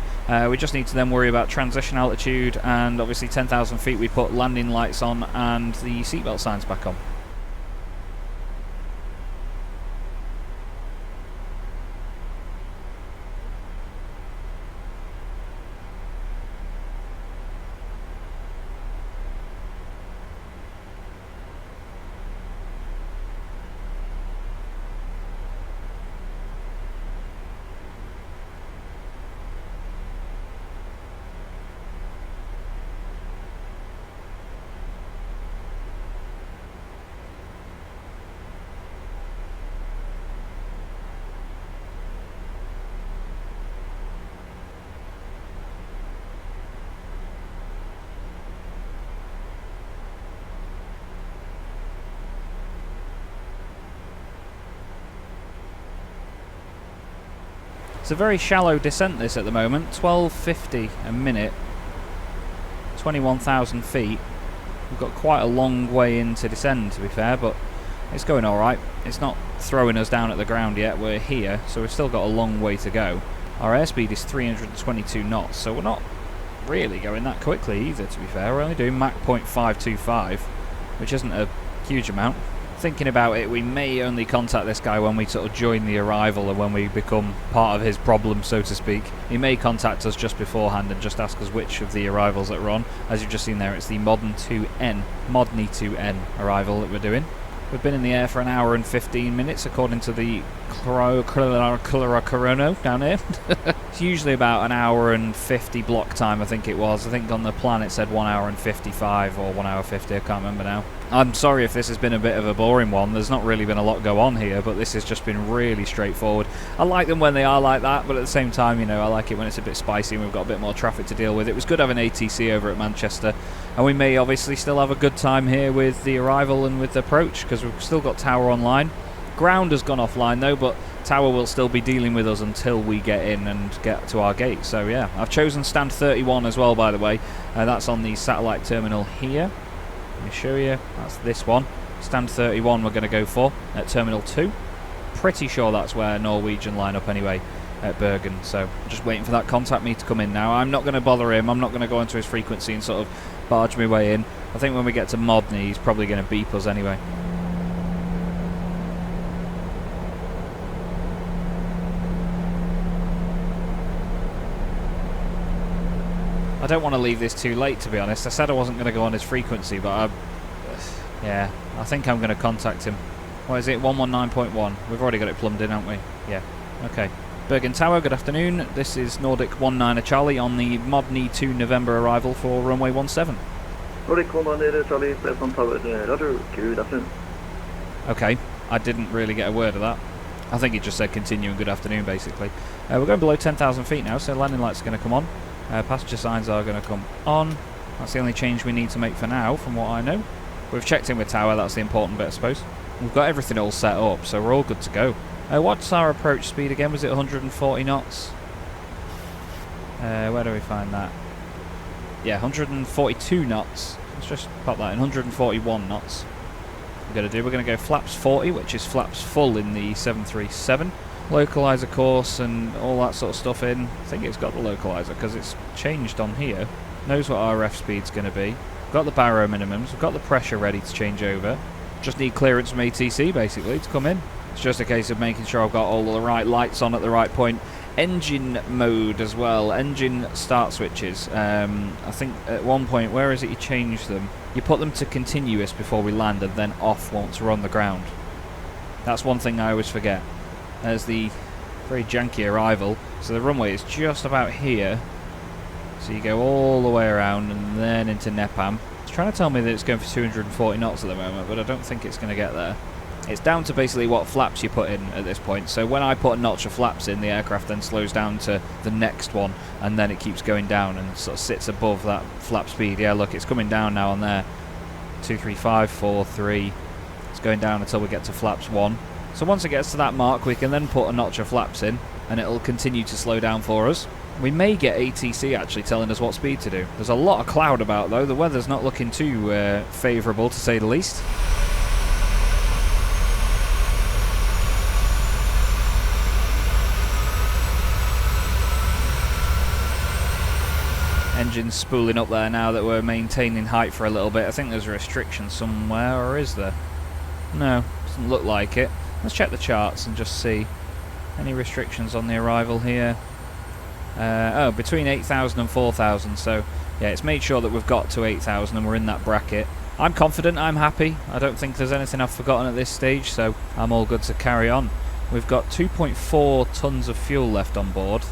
[SPEAKER 1] We just need to then worry about transition altitude, and obviously 10,000 feet we put landing lights on and the seatbelt signs back on. It's a very shallow descent this at the moment, 1250 a minute, 21,000 feet. We've got quite a long way in to descend, to be fair, but it's going alright. It's not throwing us down at the ground yet. We're here, so we've still got a long way to go. Our airspeed is 322 knots, so we're not really going that quickly either, to be fair. We're only doing Mach 0.525, which isn't a huge amount. Thinking about it, we may only contact this guy when we sort of join the arrival and when we become part of his problem, so to speak. He may contact us just beforehand and just ask us which of the arrivals that we're on. As you've just seen there, it's the Modni 2N arrival that we're doing. We've been in the air for an hour and 15 minutes, according to the Chrono down here. It's usually about an hour and 50 block time, I think it was. I think on the plan it said 1 hour and 55 or 1 hour 50, I can't remember now. I'm sorry if this has been a bit of a boring one. There's not really been a lot go on here, but this has just been really straightforward. I like them when they are like that, but at the same time, you know, I like it when it's a bit spicy and we've got a bit more traffic to deal with. It was good having ATC over at Manchester, and we may obviously still have a good time here with the arrival and with the approach, because we've still got tower online. Ground has gone offline though, but tower will still be dealing with us until we get in and get to our gate. So yeah, I've chosen stand 31 as well, by the way. That's on the satellite terminal here. Let me show you. That's this one. Stand 31 we're going to go for at Terminal 2. Pretty sure that's where Norwegian line up anyway at Bergen. So just waiting for that contact me to come in now. I'm not going to bother him. I'm not going to go into his frequency and sort of barge my way in. I think when we get to Modni, he's probably going to beep us anyway. I don't want to leave this too late, to be honest. I said I wasn't going to go on his frequency, but yeah, I think I'm going to contact him. What is it, 119.1? We've already got it plumbed in, haven't we? Yeah, okay. Bergen Tower, good afternoon. This is Nordic 19 Charlie on the Modni 2 November arrival for runway 17.
[SPEAKER 5] Nordic 19 Charlie, Bergen Tower, Roger, good afternoon.
[SPEAKER 1] Okay, I didn't really get a word of that. I think it just said continue and good afternoon, basically. We're going below 10,000 feet now, so landing lights are going to come on. Passenger signs are going to come on. That's the only change we need to make for now, from what I know. We've checked in with tower, that's the important bit, I suppose. We've got everything all set up, so we're all good to go. What's our approach speed again? Was it 140 knots? Where do we find that? Yeah, 142 knots. Let's just pop that in, 141 knots. We're going to go flaps 40, which is flaps full in the 737. Localizer course and all that sort of stuff in. I think it's got the localizer because it's changed on here. Knows what our RF speed's going to be. We've got the baro minimums. We've got the pressure ready to change over. Just need clearance from ATC basically to come in. It's just a case of making sure I've got all the right lights on at the right point. Engine mode as well. Engine start switches. I think at one point, where is it you change them? You put them to continuous before we land and then off once we're on the ground. That's one thing I always forget. There's the very janky arrival. So the runway is just about here. So you go all the way around and then into Nepam. It's trying to tell me that it's going for 240 knots at the moment, but I don't think it's going to get there. It's down to basically what flaps you put in at this point. So when I put a notch of flaps in, the aircraft then slows down to the next one, and then it keeps going down and sort of sits above that flap speed. Yeah, look, it's coming down now on there. 2, 3, 5, 4, 3. It's going down until we get to flaps 1. So once it gets to that mark, we can then put a notch of flaps in, and it'll continue to slow down for us. We may get ATC actually telling us what speed to do. There's a lot of cloud about though. The weather's not looking too favourable, to say the least. Engine's spooling up there now that we're maintaining height for a little bit. I think there's a restriction somewhere, or is there? No, doesn't look like it. Let's check the charts and just see. Any restrictions on the arrival here? Oh, between 8,000 and 4,000, so yeah, it's made sure that we've got to 8,000 and we're in that bracket. I'm confident, I'm happy. I don't think there's anything I've forgotten at this stage, so I'm all good to carry on. We've got 2.4 tons of fuel left on board.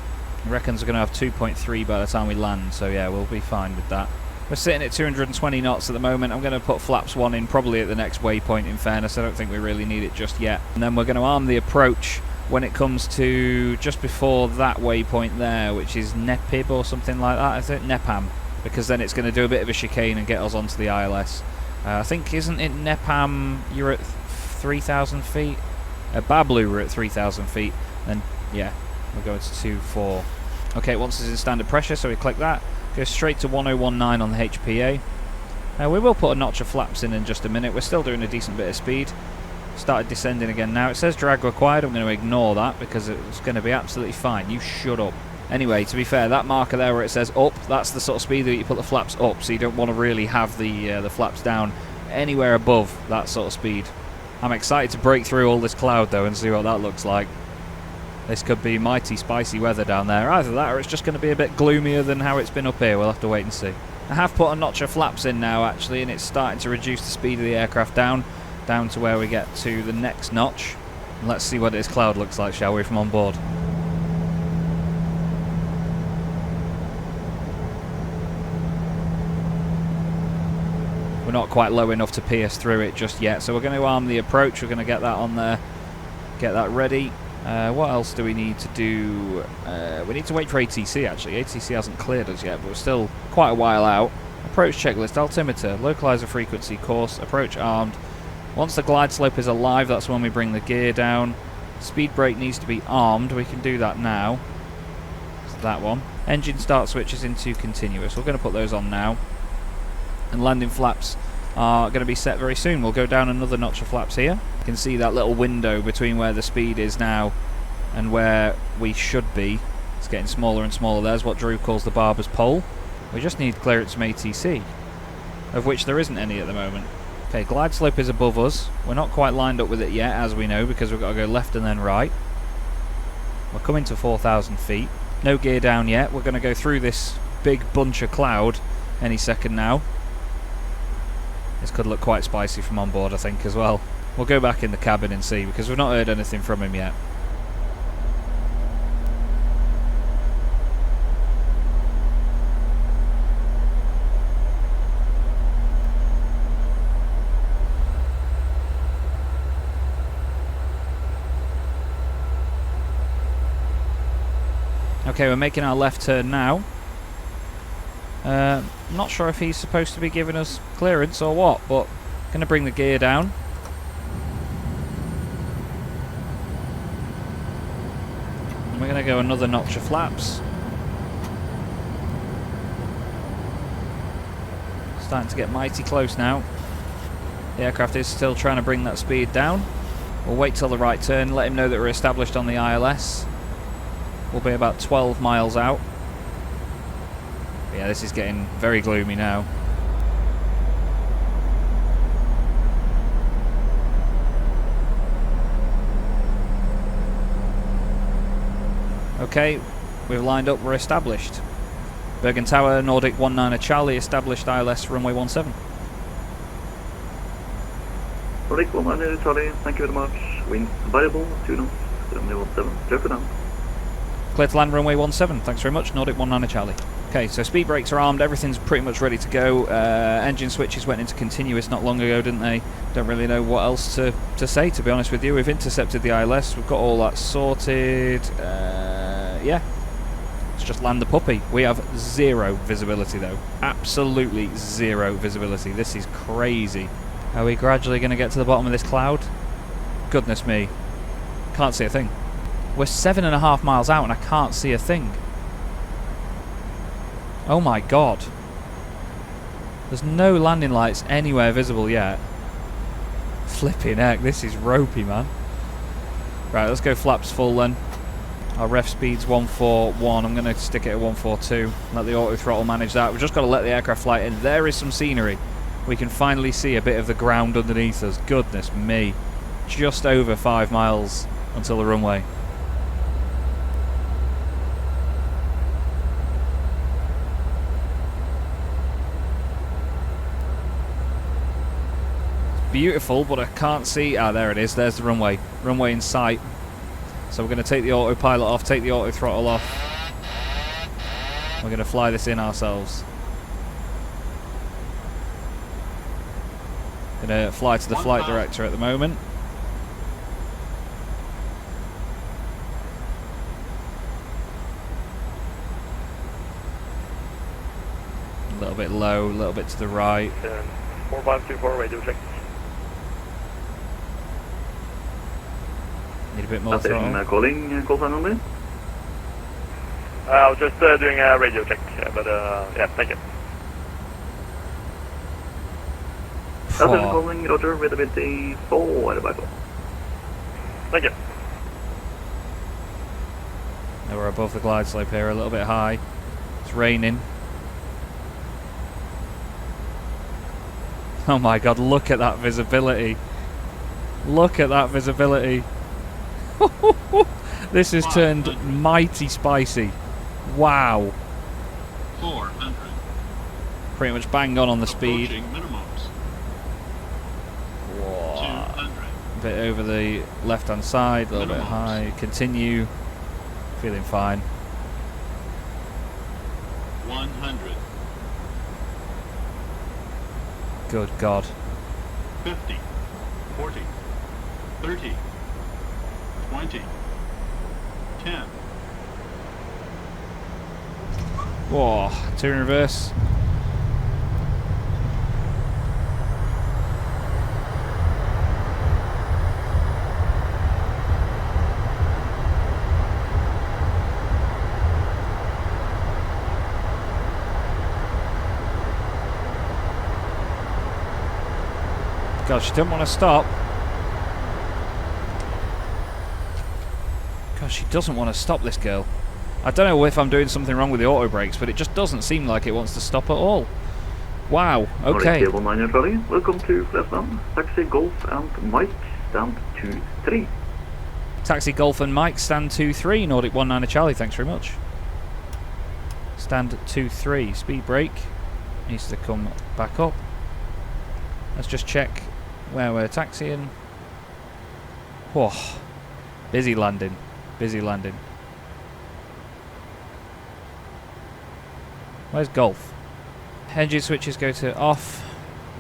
[SPEAKER 1] He reckons we're going to have 2.3 by the time we land, so yeah, we'll be fine with that. We're sitting at 220 knots at the moment. I'm going to put flaps 1 in probably at the next waypoint, in fairness. I don't think we really need it just yet. And then we're going to arm the approach when it comes to just before that waypoint there, which is Nepib or something like that, I think, Nepam, because then it's going to do a bit of a chicane and get us onto the ILS. I think, isn't it Nepam, you're at 3,000 feet? Bablu, we're at 3,000 feet, then, yeah. We'll go into 2-4. Okay, it wants us in standard pressure, so we click that. Go straight to 1019 on the HPA. We will put a notch of flaps in just a minute. We're still doing a decent bit of speed. Started descending again now. It says drag required. I'm going to ignore that because it's going to be absolutely fine. You shut up. Anyway, to be fair, that marker there where it says up, that's the sort of speed that you put the flaps up, so you don't want to really have the flaps down anywhere above that sort of speed. I'm excited to break through all this cloud though and see what that looks like. This could be mighty spicy weather down there. Either that or it's just going to be a bit gloomier than how it's been up here. We'll have to wait and see. I have put a notch of flaps in now actually, and it's starting to reduce the speed of the aircraft down to where we get to the next notch. And let's see what this cloud looks like, shall we, from on board. We're not quite low enough to pierce through it just yet, so we're going to arm the approach. We're going to get that on there, get that ready. What else do we need to do? We need to wait for ATC actually. ATC hasn't cleared us yet, but we're still quite a while out. Approach checklist, altimeter, localizer frequency, course, approach armed. Once the glide slope is alive, that's when we bring the gear down. Speed brake needs to be armed. We can do that now. It's that one. Engine start switches into continuous. We're going to put those on now. And landing flaps are going to be set very soon. We'll go down another notch of flaps here. You can see that little window between where the speed is now and where we should be. It's getting smaller and smaller. There's what Drew calls the barber's pole. We just need clearance from ATC, of which there isn't any at the moment. Okay, glide slope is above us. We're not quite lined up with it yet, as we know, because we've got to go left and then right. We're coming to 4,000 feet. No gear down yet. We're going to go through this big bunch of cloud any second now. This could look quite spicy from on board, I think, as well. We'll go back in the cabin and see, because we've not heard anything from him yet. Okay, we're making our left turn now. Not sure if he's supposed to be giving us clearance or what, but going to bring the gear down. And we're going to go another notch of flaps. Starting to get mighty close now. The aircraft is still trying to bring that speed down. We'll wait till the right turn, let him know that we're established on the ILS. We'll be about 12 miles out. Yeah, this is getting very gloomy now. Okay, we've lined up, we're established. Bergen Tower, Nordic 19 Charlie, established ILS runway 17.
[SPEAKER 5] Nordic 19 Charlie, thank you very much. Wind variable, 2 knots, runway 17, clear for now.
[SPEAKER 1] Clear to land runway 17, thanks very much, Nordic 19 Charlie. Okay, so speed brakes are armed, everything's pretty much ready to go. Engine switches went into continuous not long ago, didn't they? Don't really know what else to say, to be honest with you. We've intercepted the ILS, we've got all that sorted. Yeah, let's just land the puppy. We have zero visibility though, absolutely zero visibility. This is crazy. Are we gradually going to get to the bottom of this cloud? Goodness me, can't see a thing. We're 7.5 miles out and I can't see a thing. Oh my god. There's no landing lights anywhere visible yet. Flipping heck, this is ropey, man. Right, let's go flaps full then. Our ref speed's 141. I'm going to stick it at 142. Let the auto throttle manage that. We've just got to let the aircraft fly in. There is some scenery. We can finally see a bit of the ground underneath us. Goodness me. Just over 5 miles until the runway. Beautiful, but I can't see. Ah, there it is. There's the runway. Runway in sight. So we're going to take the autopilot off, take the auto throttle off. We're going to fly this in ourselves. Going to fly to the flight director at the moment. A little bit low, a little bit to the right.
[SPEAKER 5] 4524 radio check.
[SPEAKER 1] Need a bit more throttle.
[SPEAKER 5] Calling, call sign only.
[SPEAKER 6] I was just doing a radio check, but yeah, thank you.
[SPEAKER 5] That's calling Roger with a bit 4 by 4.
[SPEAKER 6] Thank you.
[SPEAKER 1] Now we're above the glide slope here, a little bit high. It's raining. Oh my god, look at that visibility. Look at that visibility. This has turned mighty spicy. Wow.
[SPEAKER 7] 400.
[SPEAKER 1] Pretty much bang on the speed.
[SPEAKER 7] Minimums.
[SPEAKER 1] Whoa.
[SPEAKER 7] 200.
[SPEAKER 1] A bit over the left hand side, a little bit high. Continue. Feeling fine.
[SPEAKER 7] 100.
[SPEAKER 1] Good God.
[SPEAKER 7] 50. 40. 30. 20. 10.
[SPEAKER 1] Whoa, two in reverse. God, she didn't want to stop. God, she doesn't want to stop, this girl. I don't know if I'm doing something wrong with the auto brakes, but it just doesn't seem like it wants to stop at all. Wow, okay.
[SPEAKER 5] Table 9 Charlie, welcome to Class 1, Taxi Golf and Mike, stand 2-3.
[SPEAKER 1] Taxi Golf and Mike, stand 2-3, Nordic 19 Charlie, thanks very much. Stand 2-3, speed brake needs to come back up. Let's just check where we're taxiing. Whoa, busy landing, busy landing. Where's Golf? Engine switches go to off.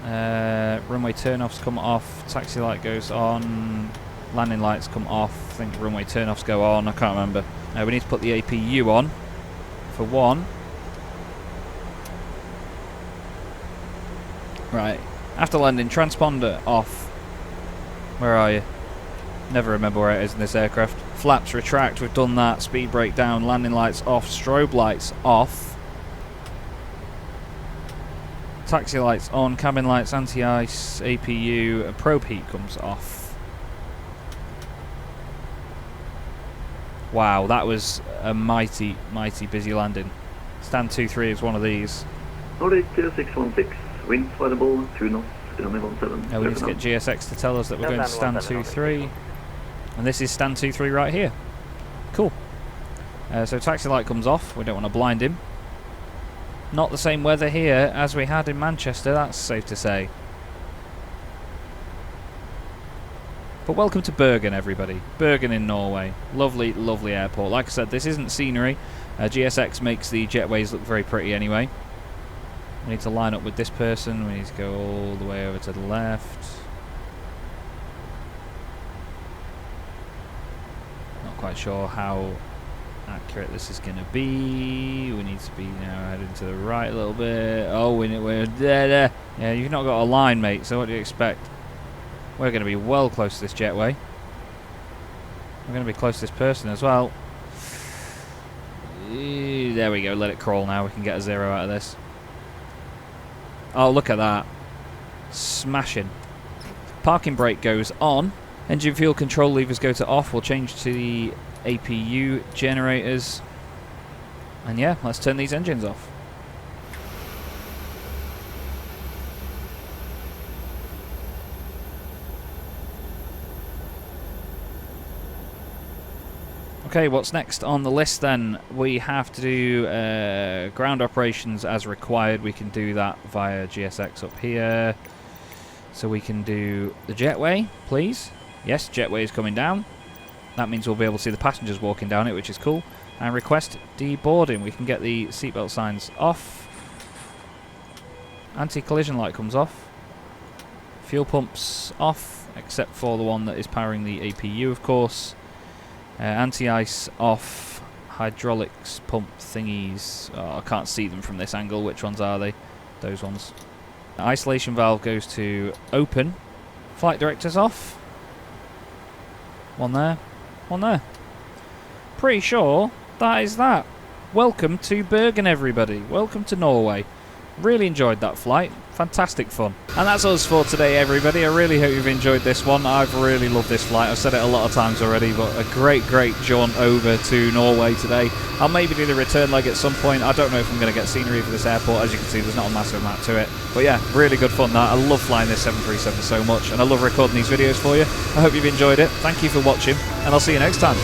[SPEAKER 1] Runway turn-offs come off. Taxi light goes on. Landing lights come off. I think runway turn-offs go on. I can't remember. We need to put the APU on. For one. Right. After landing, transponder off. Where are you? Never remember where it is in this aircraft. Flaps retract. We've done that. Speed brake down. Landing lights off. Strobe lights off. Taxi lights on, cabin lights, anti-ice, APU, and probe heat comes off. Wow, that was a mighty, mighty busy landing. Stand 2-3 is one of these.
[SPEAKER 5] Nordic 616, wind variable 2 knots, runway 17.
[SPEAKER 1] Now we need to get GSX to tell us that we're going to stand 2-3. And this is stand 2-3 right here. Cool. So taxi light comes off, we don't want to blind him. Not the same weather here as we had in Manchester, that's safe to say. But welcome to Bergen, everybody. Bergen in Norway. Lovely, lovely airport. Like I said, this isn't scenery. GSX makes the jetways look very pretty anyway. We need to line up with this person. We need to go all the way over to the left. Not quite sure how accurate this is going to be. We need to be now heading to the right a little bit. Oh, we're there. Yeah, you've not got a line, mate, so what do you expect? We're going to be well close to this jetway. We're going to be close to this person as well. There we go, let it crawl now. We can get a 0 out of this. Oh, look at that. Smashing. Parking brake goes on. Engine fuel control levers go to off. We'll change to the APU generators, and yeah, let's turn these engines off. Okay, what's next on the list then? We have to do ground operations as required. We can do that via GSX up here. So we can do the jetway, please. Yes, jetway is coming down. That means we'll be able to see the passengers walking down it, which is cool. And request deboarding. We can get the seatbelt signs off. Anti-collision light comes off. Fuel pumps off, except for the one that is powering the APU, of course. Anti-ice off. Hydraulics pump thingies. Oh, I can't see them from this angle. Which ones are they? Those ones. Isolation valve goes to open. Flight directors off. One there. One there. Pretty sure that is that. welcome to Bergen, everybody. Welcome to Norway. Really enjoyed that flight. Fantastic fun. And that's us for today, everybody. I really hope you've enjoyed this one. I've really loved this flight. I've said it a lot of times already, but a great jaunt over to Norway today. I'll maybe do the return leg at some point. I don't know if I'm going to get scenery for this airport. As you can see, there's not a massive amount to it. But yeah, really good fun that. I love flying this 737 so much, and I love recording these videos for you. I hope you've enjoyed it. Thank you for watching, and I'll see you next time.